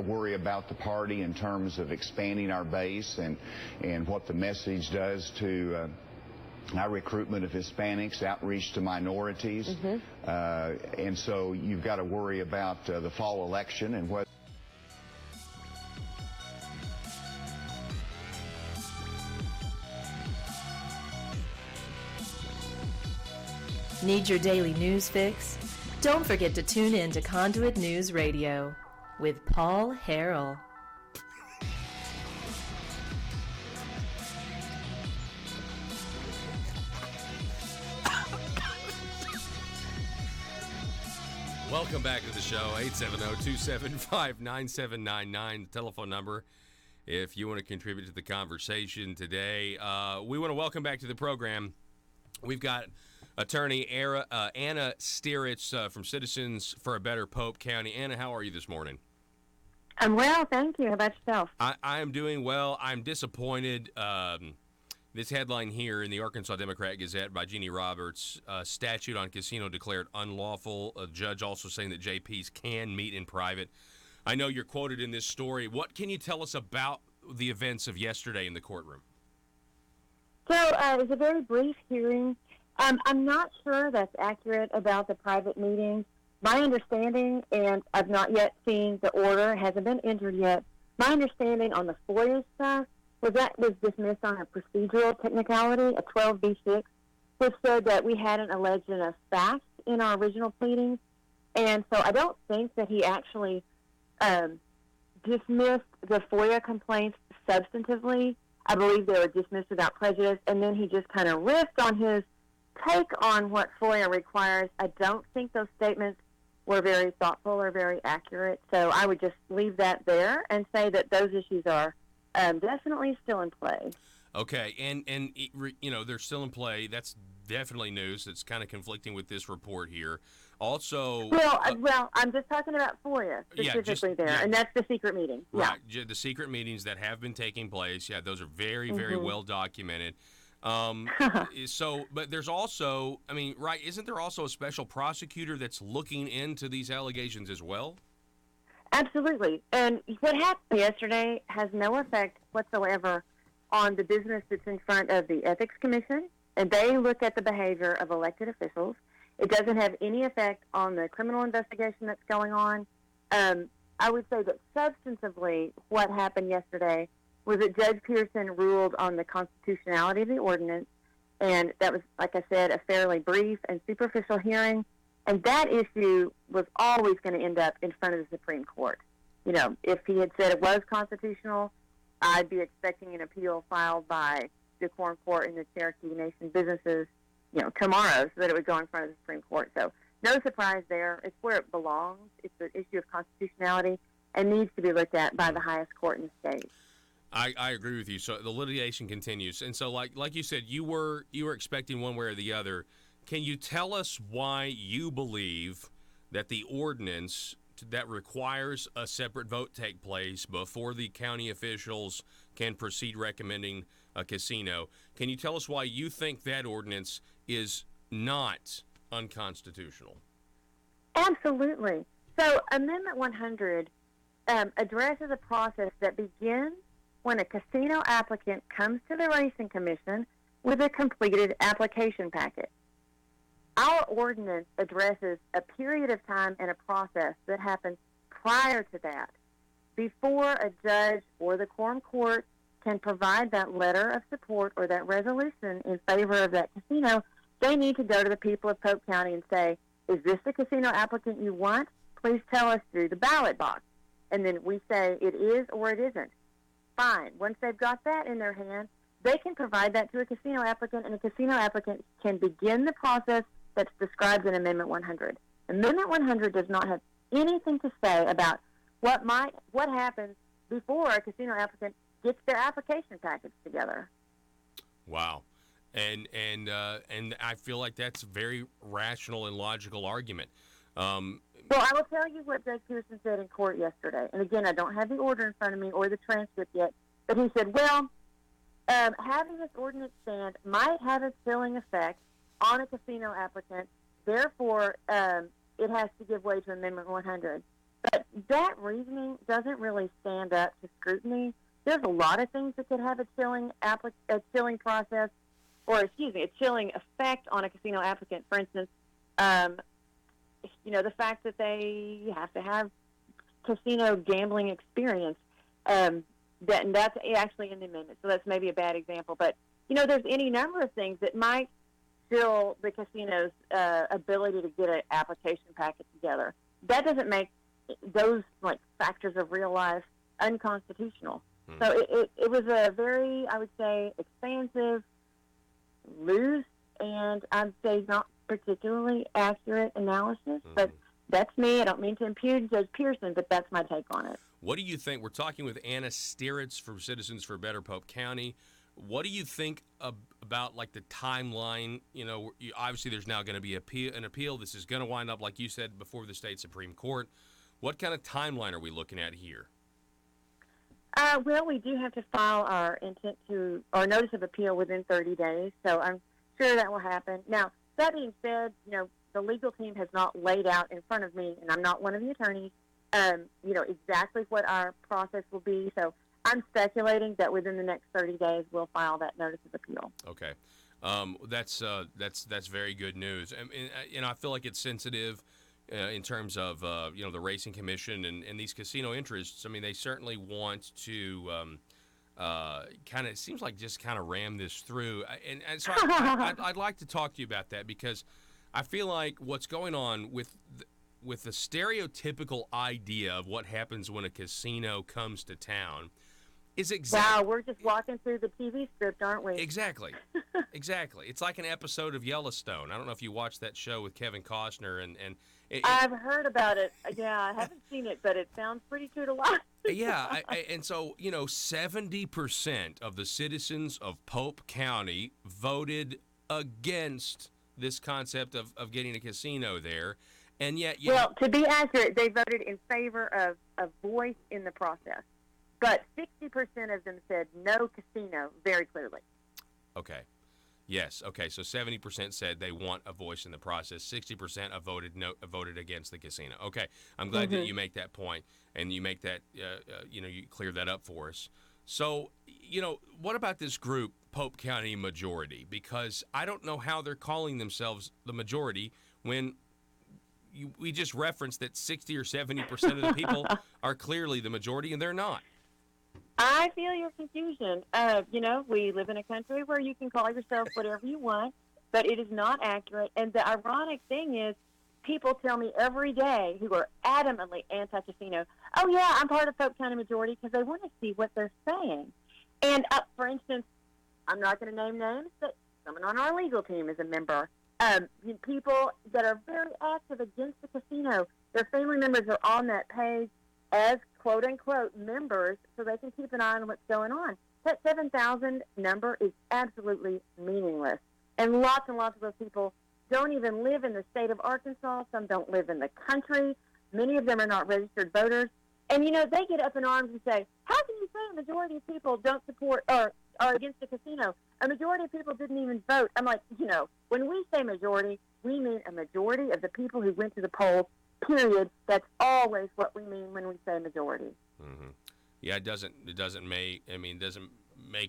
worry about the party in terms of expanding our base and what the message does to our recruitment of Hispanics, outreach to minorities. Mm-hmm. And so you've got to worry about the fall election and what. Need your daily news fix? Don't forget to tune in to Conduit News Radio with Paul Harrell. Welcome back to the show, 870-275-9799, the telephone number if you want to contribute to the conversation today. We want to welcome back to the program. We've got attorney Anna Stieritz from Citizens for a Better Pope County. Anna, how are you this morning? I'm well, thank you. How about yourself? I am doing well. I'm disappointed. This headline here in the Arkansas Democrat-Gazette by Jeannie Roberts, statute on casino declared unlawful. A judge also saying that JPs can meet in private. I know you're quoted in this story. What can you tell us about the events of yesterday in the courtroom? So it was a very brief hearing. I'm not sure that's accurate about the private meetings. My understanding, and I've not yet seen the order, hasn't been entered yet. My understanding on the FOIA stuff was that was dismissed on a procedural technicality, a 12B6, which said that we hadn't alleged enough facts in our original pleadings. And so I don't think that he actually dismissed the FOIA complaints substantively. I believe they were dismissed without prejudice, and then he just kind of riffed on his take on what FOIA requires. I don't think those statements were very thoughtful or very accurate, so I would just leave that there and say that those issues are definitely still in play. Okay, and they're still in play. That's definitely news. That's kind of conflicting with this report here. Also, well, I'm just talking about FOIA specifically and that's the secret meeting. Yeah. Right, the secret meetings that have been taking place. Yeah, those are very, very well documented. But there's also, right? Isn't there also a special prosecutor that's looking into these allegations as well? Absolutely. And what happened yesterday has no effect whatsoever on the business that's in front of the Ethics Commission, and they look at the behavior of elected officials. It doesn't have any effect on the criminal investigation that's going on. I would say that substantively what happened yesterday was that Judge Pearson ruled on the constitutionality of the ordinance, and that was, like I said, a fairly brief and superficial hearing, and that issue was always going to end up in front of the Supreme Court. If he had said it was constitutional, I'd be expecting an appeal filed by the Quorum Court and the Cherokee Nation businesses tomorrow, so that it would go in front of the Supreme Court. So no surprise there. It's where it belongs. It's an issue of constitutionality and needs to be looked at by the highest court in the state. I agree with you. So the litigation continues. And so like you said, you were expecting one way or the other. Can you tell us why you believe that the ordinance that requires a separate vote take place before the county officials can proceed recommending a casino, can you tell us why you think that ordinance is not unconstitutional? Absolutely. So Amendment 100 addresses a process that begins when a casino applicant comes to the Racing Commission with a completed application packet. Our ordinance addresses a period of time and a process that happens prior to that, before a judge or the Quorum Court can provide that letter of support or that resolution in favor of that casino. They need to go to the people of Polk County and say, is this the casino applicant you want? Please tell us through the ballot box. And then we say it is or it isn't. Fine. Once they've got that in their hand, they can provide that to a casino applicant, and a casino applicant can begin the process that's described in Amendment 100. Amendment 100 does not have anything to say about what happens before a casino applicant gets their application package together. Wow. And I feel like that's a very rational and logical argument. Well, I will tell you what Judge Pearson said in court yesterday. And again, I don't have the order in front of me or the transcript yet, but he said, having this ordinance stand might have a chilling effect on a casino applicant. Therefore, it has to give way to Amendment 100. But that reasoning doesn't really stand up to scrutiny. There's a lot of things that could have a chilling process, a chilling effect on a casino applicant. For instance, the fact that they have to have casino gambling experience. That's actually in the amendment, so that's maybe a bad example. But there's any number of things that might chill the casino's ability to get an application packet together. That doesn't make those factors of real life unconstitutional. So it was a very, I would say, expansive, loose, and I'd say not particularly accurate analysis. But that's me. I don't mean to impugn Judge Pearson, but that's my take on it. What do you think? We're talking with Anna Steritz from Citizens for Better Polk County. What do you think about the timeline? Obviously there's now going to be an appeal. This is going to wind up, like you said, before the state Supreme Court. What kind of timeline are we looking at here? Well, we do have to file our notice of appeal within 30 days, so I'm sure that will happen. Now, that being said, the legal team has not laid out in front of me, and I'm not one of the attorneys, exactly what our process will be. So I'm speculating that within the next 30 days we'll file that notice of appeal. Okay, that's very good news, and I feel like it's sensitive. In terms of the Racing Commission and these casino interests. I mean, they certainly want to it seems like just kind of ram this through. And so I'd like to talk to you about that, because I feel like what's going on with the stereotypical idea of what happens when a casino comes to town is exactly. Wow, we're just walking through the TV script, aren't we? Exactly. Exactly. It's like an episode of Yellowstone. I don't know if you watched that show with Kevin Costner and I've heard about it. Yeah, I haven't seen it, but it sounds pretty true to life. yeah, and so, 70% of the citizens of Pope County voted against this concept of getting a casino there, and yet... Well, to be accurate, they voted in favor of a voice in the process, but 60% of them said no casino very clearly. Okay. Yes. Okay. So 70% said they want a voice in the process. 60% voted against the casino. Okay. I'm glad that you make that point and you make that you clear that up for us. So what about this group, Pope County Majority? Because I don't know how they're calling themselves the majority when we just referenced that 60 or 70% of the people are clearly the majority and they're not. I feel your confusion. We live in a country where you can call yourself whatever you want, but it is not accurate. And the ironic thing is, people tell me every day who are adamantly anti-casino, oh, yeah, I'm part of Pope County Majority, because they want to see what they're saying. And, for instance, I'm not going to name names, but someone on our legal team is a member. People that are very active against the casino, their family members are on that page as quote-unquote members so they can keep an eye on what's going on. That 7,000 number is absolutely meaningless. And lots of those people don't even live in the state of Arkansas. Some don't live in the country. Many of them are not registered voters. And, they get up in arms and say, how can you say a majority of people don't support or are against the casino? A majority of people didn't even vote. I'm like, when we say majority, we mean a majority of the people who went to the polls. Period. That's always what we mean when we say majority. Mm-hmm. Yeah, it doesn't make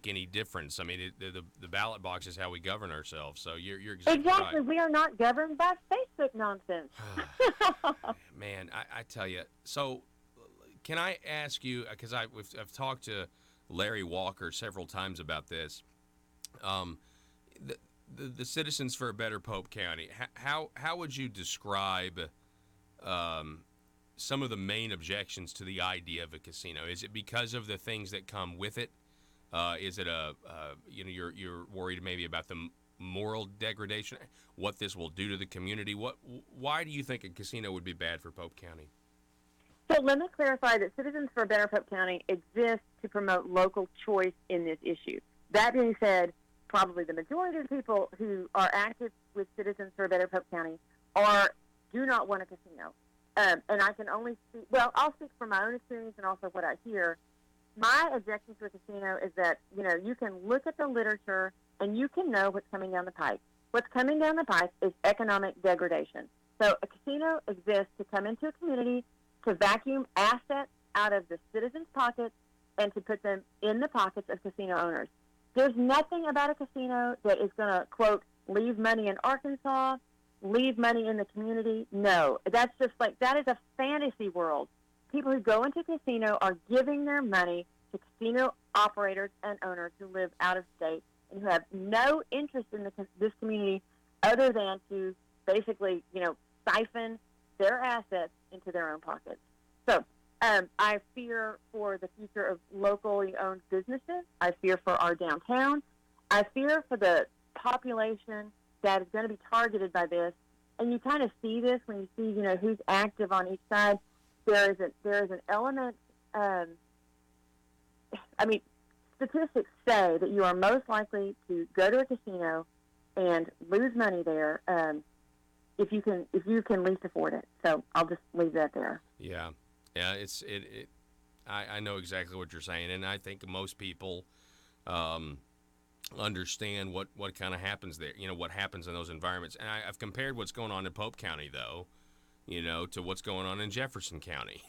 any difference. I mean, the ballot box is how we govern ourselves. So you're exactly right. We are not governed by Facebook nonsense. Man, I tell you. So, can I ask you? Because I've talked to Larry Walker several times about this. The Citizens for a Better Pope County. How would you describe some of the main objections to the idea of a casino? Is it because of the things that come with it? Is it you're worried maybe about the moral degradation, what this will do to the community? Why do you think a casino would be bad for Pope County? So let me clarify that Citizens for a Better Pope County exists to promote local choice in this issue. That being said, probably the majority of people who are active with Citizens for a Better Pope County do not want a casino. And I can only speak, I'll speak from my own experience and also what I hear. My objection to a casino is that, you can look at the literature and you can know what's coming down the pipe. What's coming down the pipe is economic degradation. So a casino exists to come into a community to vacuum assets out of the citizens' pockets and to put them in the pockets of casino owners. There's nothing about a casino that is going to, quote, leave money in Arkansas, leave money in the community. No, that's just that is a fantasy world. People who go into a casino are giving their money to casino operators and owners who live out of state and who have no interest in this community other than to basically, siphon their assets into their own pockets. So I fear for the future of locally owned businesses. I fear for our downtown. I fear for the population that is going to be targeted by this. And you kind of see this when you see, who's active on each side. There is an element, statistics say that you are most likely to go to a casino and lose money there if you can least afford it. So I'll just leave that there. Yeah. I know exactly what you're saying, and I think most people understand what kind of happens there, what happens in those environments. And I've compared what's going on in Pope County, though, to what's going on in Jefferson County.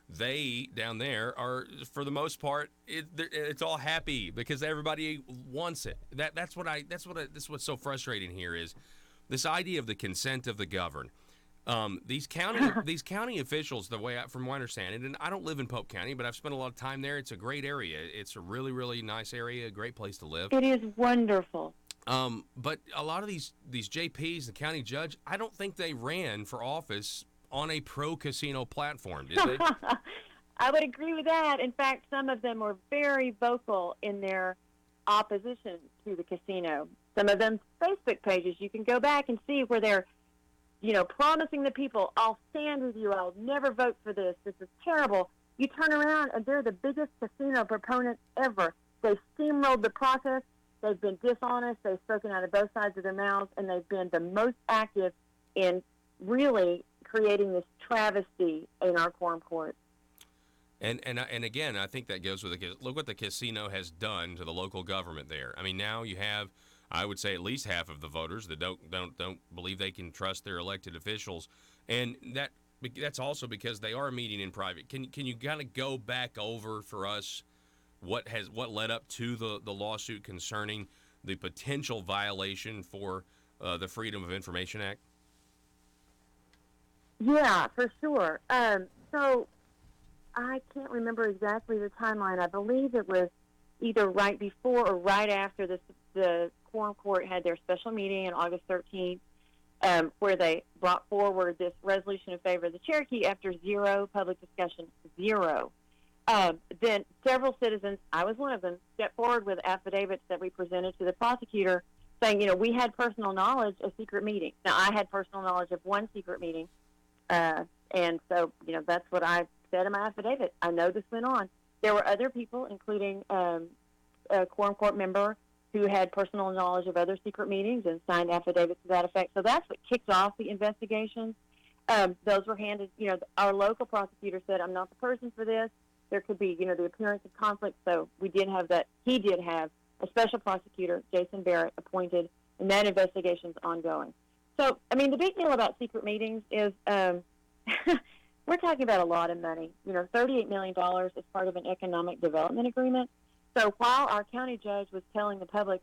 They, down there, are, for the most part, it's all happy because everybody wants it. That's what's so frustrating here is this idea of the consent of the governed. These county officials, from what I understand it, and I don't live in Pope County, but I've spent a lot of time there. It's a great area. It's a really, really nice area, a great place to live. It is wonderful. But a lot of these JPs, the county judge, I don't think they ran for office on a pro-casino platform, did they? I would agree with that. In fact, some of them were very vocal in their opposition to the casino. Some of them Facebook pages, you can go back and see where they're, promising the people, I'll stand with you, I'll never vote for this, this is terrible. You turn around and they're the biggest casino proponents ever. They steamrolled the process, they've been dishonest, they've spoken out of both sides of their mouths, and they've been the most active in really creating this travesty in our quorum court. And again, I think that goes with look what the casino has done to the local government there. I mean, now you have, I would say, at least half of the voters that don't believe they can trust their elected officials, and that's also because they are meeting in private. Can you kind of go back over for us what led up to the lawsuit concerning the potential violation for the Freedom of Information Act? Yeah, for sure. So I can't remember exactly the timeline. I believe it was either right before or right after the quorum court had their special meeting on August 13th, where they brought forward this resolution in favor of the Cherokee after zero public discussion, zero. Then several citizens, I was one of them, stepped forward with affidavits that we presented to the prosecutor saying, we had personal knowledge of secret meetings. Now, I had personal knowledge of one secret meeting, and so, that's what I said in my affidavit. I know this went on. There were other people, including a quorum court member who had personal knowledge of other secret meetings and signed affidavits to that effect. So that's what kicked off the investigation. Those were handed, our local prosecutor said, I'm not the person for this. There could be, the appearance of conflict. So we did have that. He did have a special prosecutor, Jason Barrett, appointed, and that investigation's ongoing. So, the big deal about secret meetings is we're talking about a lot of money. $38 million is part of an economic development agreement. So while our county judge was telling the public,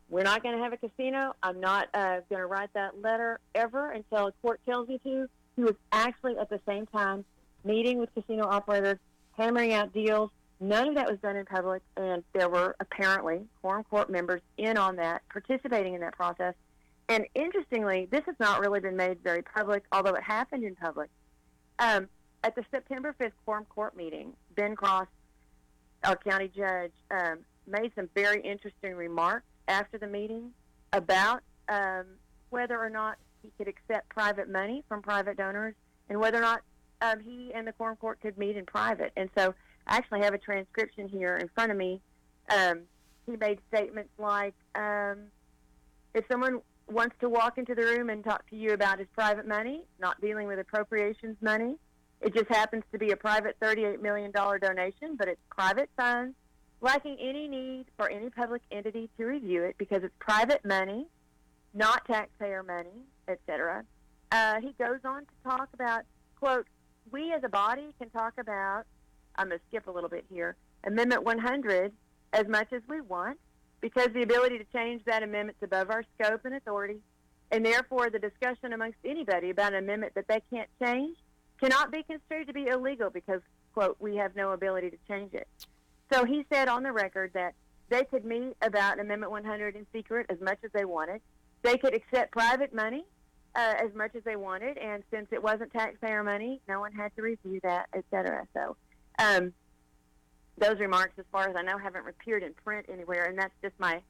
we're not going to have a casino, I'm not going to write that letter ever until a court tells me to, he was actually at the same time meeting with casino operators, hammering out deals. None of that was done in public, and there were apparently quorum court members in on that, participating in that process. And interestingly, this has not really been made very public, although it happened in public. At the September 5th quorum court meeting, Ben Cross, our county judge, made some very interesting remarks after the meeting about whether or not he could accept private money from private donors and whether or not he and the quorum court could meet in private. And so I actually have a transcription here in front of me. He made statements like, if someone wants to walk into the room and talk to you about his private money, not dealing with appropriations money, it just happens to be a private $38 million donation, but it's private funds, lacking any need for any public entity to review it because it's private money, not taxpayer money, etc. He goes on to talk about, quote, we as a body can talk about, I'm going to skip a little bit here, Amendment 100 as much as we want because the ability to change that amendment's above our scope and authority, and therefore the discussion amongst anybody about an amendment that they can't change cannot be construed to be illegal because, quote, we have no ability to change it. So he said on the record that they could meet about Amendment 100 in secret as much as they wanted. They could accept private money as much as they wanted, and since it wasn't taxpayer money, no one had to review that, et cetera. So those remarks, as far as I know, haven't appeared in print anywhere, and that's just my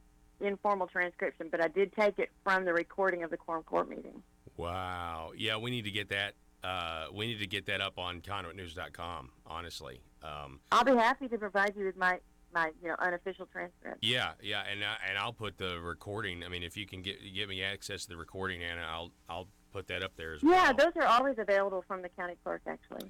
informal transcription, but I did take it from the recording of the quorum court meeting. Wow. Yeah, we need to get that. We need to get that up on conduitnews.com, honestly. I'll be happy to provide you with my unofficial transcript. Yeah, and I'll put the recording. I mean, if you can get me access to the recording, Anna, I'll put that up there as well. Yeah, those are always available from the county clerk, actually.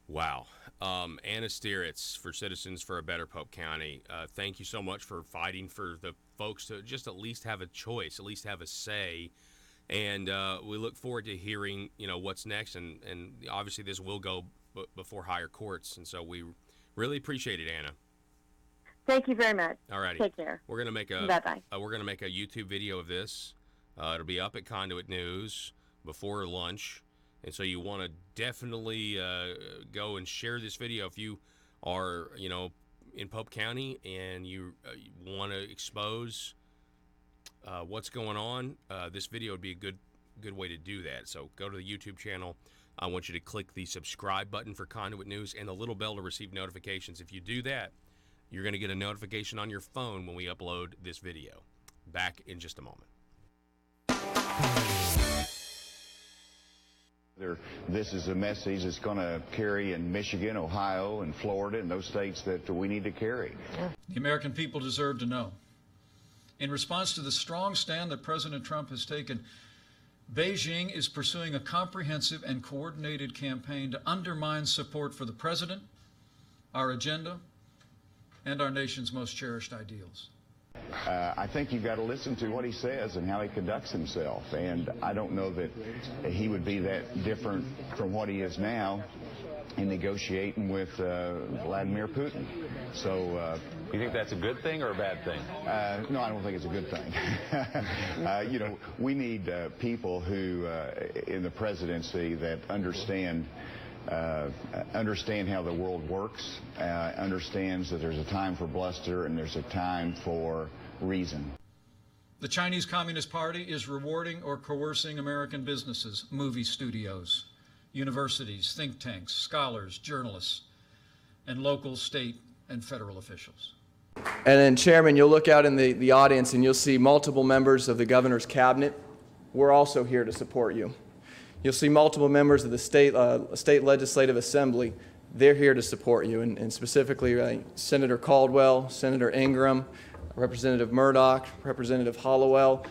Wow. Anna Stieritz for Citizens for a Better Pope County. Thank you so much for fighting for the folks to just at least have a choice, at least have a say. And we look forward to hearing, what's next. And obviously this will go before higher courts. And so we really appreciate it, Anna. Thank you very much. All righty. Take care. We're gonna make a Bye-bye. We're gonna make a YouTube video of this. It'll be up at Conduit News before lunch, and so you want to definitely go and share this video if you are, in Pope County and you want to expose what's going on. This video would be a good way to do that. So go to the YouTube channel, I want you to click the subscribe button for Conduit News and the little bell to receive notifications. If you do that, you're going to get a notification on your phone when we upload this video. Back in just a moment. This is a message that's going to carry in Michigan, Ohio, and Florida, and those states that we need to carry. The American people deserve to know. In response to the strong stand that President Trump has taken, Beijing is pursuing a comprehensive and coordinated campaign to undermine support for the president, our agenda, and our nation's most cherished ideals. I think you've got to listen to what he says and how he conducts himself. And I don't know that he would be that different from what he is now in negotiating with Vladimir Putin. So, you think that's a good thing or a bad thing? No, I don't think it's a good thing. You know, we need people who, in the presidency, that understand how the world works, understands that there's a time for bluster and there's a time for reason. The Chinese Communist Party is rewarding or coercing American businesses, movie studios, universities, think tanks, scholars, journalists, and local, state, and federal officials. And then, Chairman, you'll look out in the audience and you'll see multiple members of the governor's cabinet. We're also here to support you. You'll see multiple members of the state legislative assembly. They're here to support you, and specifically Senator Caldwell, Senator Ingram, Representative Murdoch, Representative Hollowell.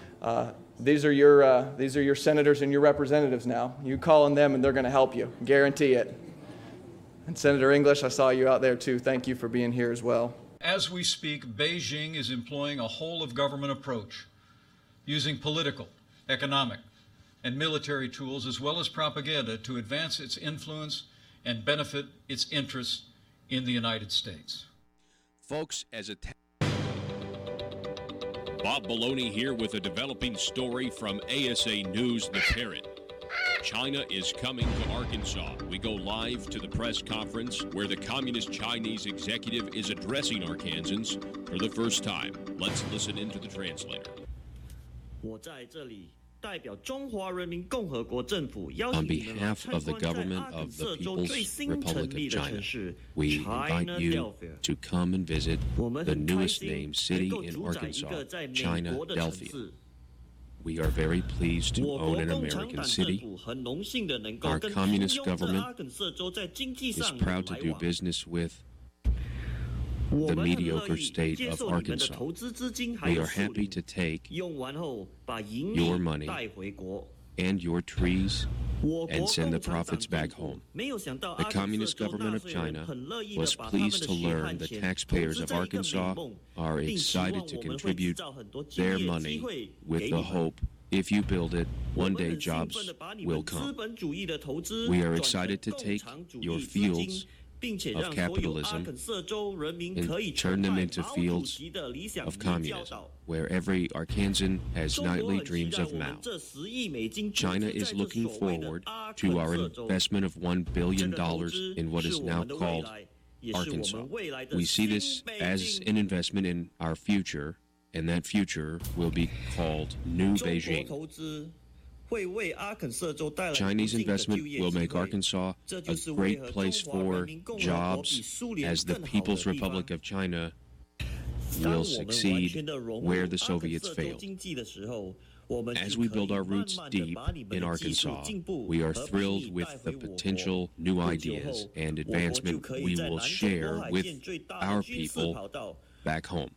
These are your senators and your representatives now. You call on them, and they're going to help you. Guarantee it. And Senator English, I saw you out there too. Thank you for being here as well. As we speak, Beijing is employing a whole-of-government approach, using political, economic, and military tools as well as propaganda to advance its influence and benefit its interests in the United States. Folks, Bob Maloney here with a developing story from ASA News, The Parrot. China is coming to Arkansas. We go live to the press conference where the Communist Chinese executive is addressing Arkansans for the first time. Let's listen into the translator. On behalf of the government of the People's Republic of China, we invite you to come and visit the newest named city in Arkansas, China, Delphia. We are very pleased to own an American city. Our communist government is proud to do business with the mediocre state of Arkansas. We are happy to take your money and your trees and send the profits back home. The Communist government of China was pleased to learn the taxpayers of Arkansas are excited to contribute their money with the hope, if you build it, one day jobs will come. We are excited to take your fields of capitalism and turn them into fields of communism, where every Arkansan has nightly dreams of Mao. China is looking forward to our investment of $1 billion in what is now called Arkansas. We see this as an investment in our future, and that future will be called New Beijing. Chinese investment will make Arkansas a great place for jobs as the People's Republic of China will succeed where the Soviets failed. As we build our roots deep in Arkansas, we are thrilled with the potential new ideas and advancement we will share with our people back home.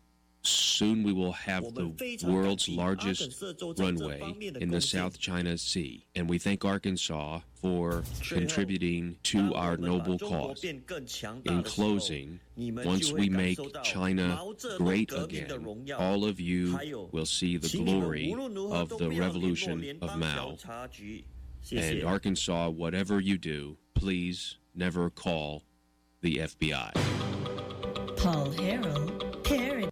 Soon we will have the world's largest runway in the South China Sea, and we thank Arkansas for contributing to our noble cause. In closing, once we make China great again, all of you will see the glory of the revolution of Mao. And Arkansas, whatever you do, please never call the FBI. Paul Harrell, Parrot.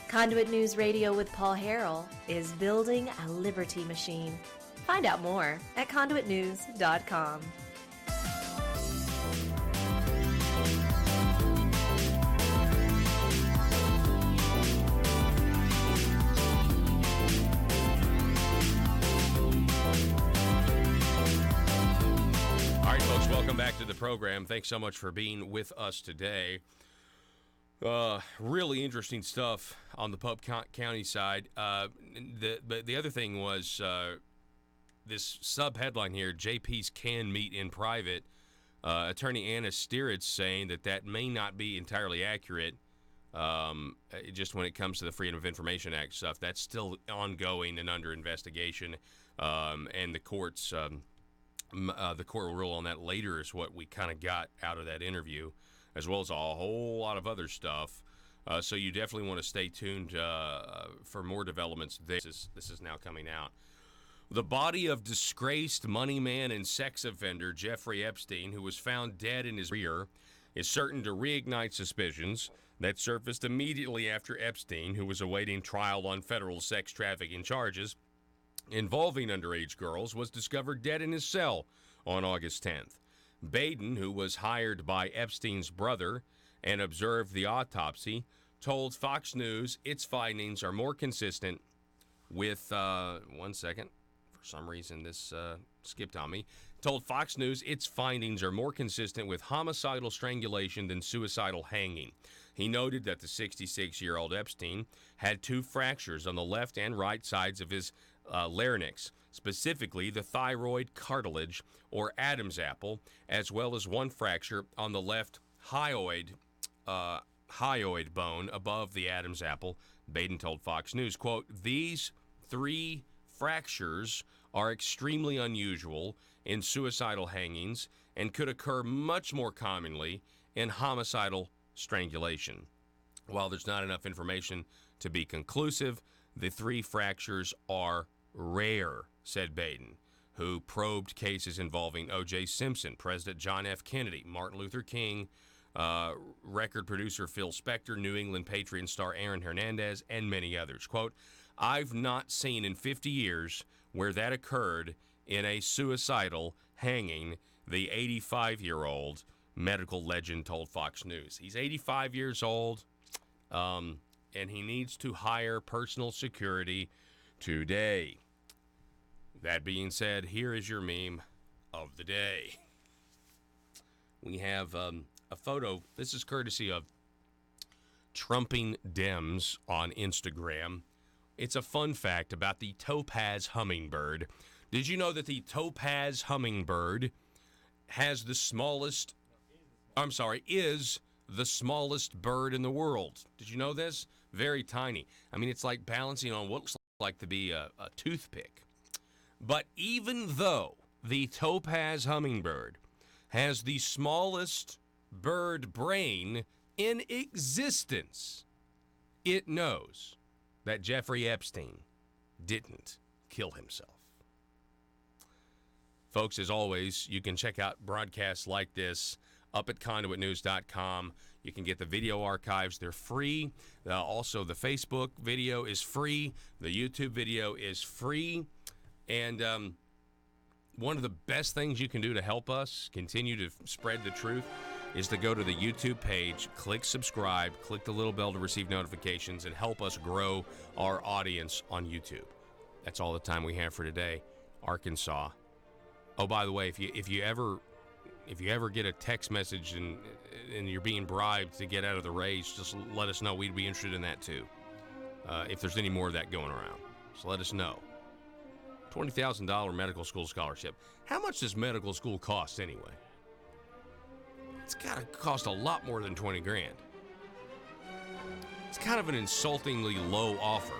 Conduit News Radio with Paul Harrell is building a liberty machine. Find out more at conduitnews.com. program. Thanks so much for being with us today. Really interesting stuff on the Pope County side. The other thing was this sub-headline here, JPs can meet in private. Attorney Anna Steeritz saying that may not be entirely accurate. Just when it comes to the Freedom of Information Act stuff, that's still ongoing and under investigation. And the court will rule on that later, is what we kind of got out of that interview, as well as a whole lot of other stuff. So you definitely want to stay tuned for more developments. This is now coming out. The body of disgraced money man and sex offender Jeffrey Epstein, who was found dead in his rear, is certain to reignite suspicions that surfaced immediately after Epstein, who was awaiting trial on federal sex trafficking charges involving underage girls, was discovered dead in his cell on August 10th. Baden, who was hired by Epstein's brother and observed the autopsy, told Fox News its findings are more consistent with, one second, for some reason this skipped on me, told Fox News its findings are more consistent with homicidal strangulation than suicidal hanging. He noted that the 66-year-old Epstein had 2 fractures on the left and right sides of his larynx, specifically the thyroid cartilage, or Adam's apple, as well as 1 fracture on the left hyoid bone above the Adam's apple. Baden told Fox News, quote, "These 3 fractures are extremely unusual in suicidal hangings and could occur much more commonly in homicidal strangulation. While there's not enough information to be conclusive, the 3 fractures are rare," said Baden, who probed cases involving O.J. Simpson, President John F. Kennedy, Martin Luther King, record producer Phil Spector, New England Patriot star Aaron Hernandez, and many others. Quote, "I've not seen in 50 years where that occurred in a suicidal hanging," the 85-year-old medical legend told Fox News. He's 85 years old, and he needs to hire personal security today. That being said, here is your meme of the day. We have a photo. This is courtesy of Trumping Dems on Instagram. It's a fun fact about the topaz hummingbird. Did you know that the topaz hummingbird is the smallest bird in the world? Did you know this? Very tiny. I mean, it's like balancing on what looks like to be a toothpick. But even though the topaz hummingbird has the smallest bird brain in existence, it knows that Jeffrey Epstein didn't kill himself. Folks, as always, you can check out broadcasts like this up at conduitnews.com. You can get the video archives. They're free. Also, the Facebook video is free. The YouTube video is free. And one of the best things you can do to help us continue to spread the truth is to go to the YouTube page, click subscribe, click the little bell to receive notifications, and help us grow our audience on YouTube. That's all the time we have for today. Arkansas. Oh, by the way, if you ever get a text message and you're being bribed to get out of the race, just let us know. We'd be interested in that too. If there's any more of that going around, so let us know. $20,000 medical school scholarship. How much does medical school cost anyway? It's got to cost a lot more than 20 grand. It's kind of an insultingly low offer.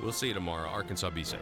We'll see you tomorrow. Arkansas, be safe.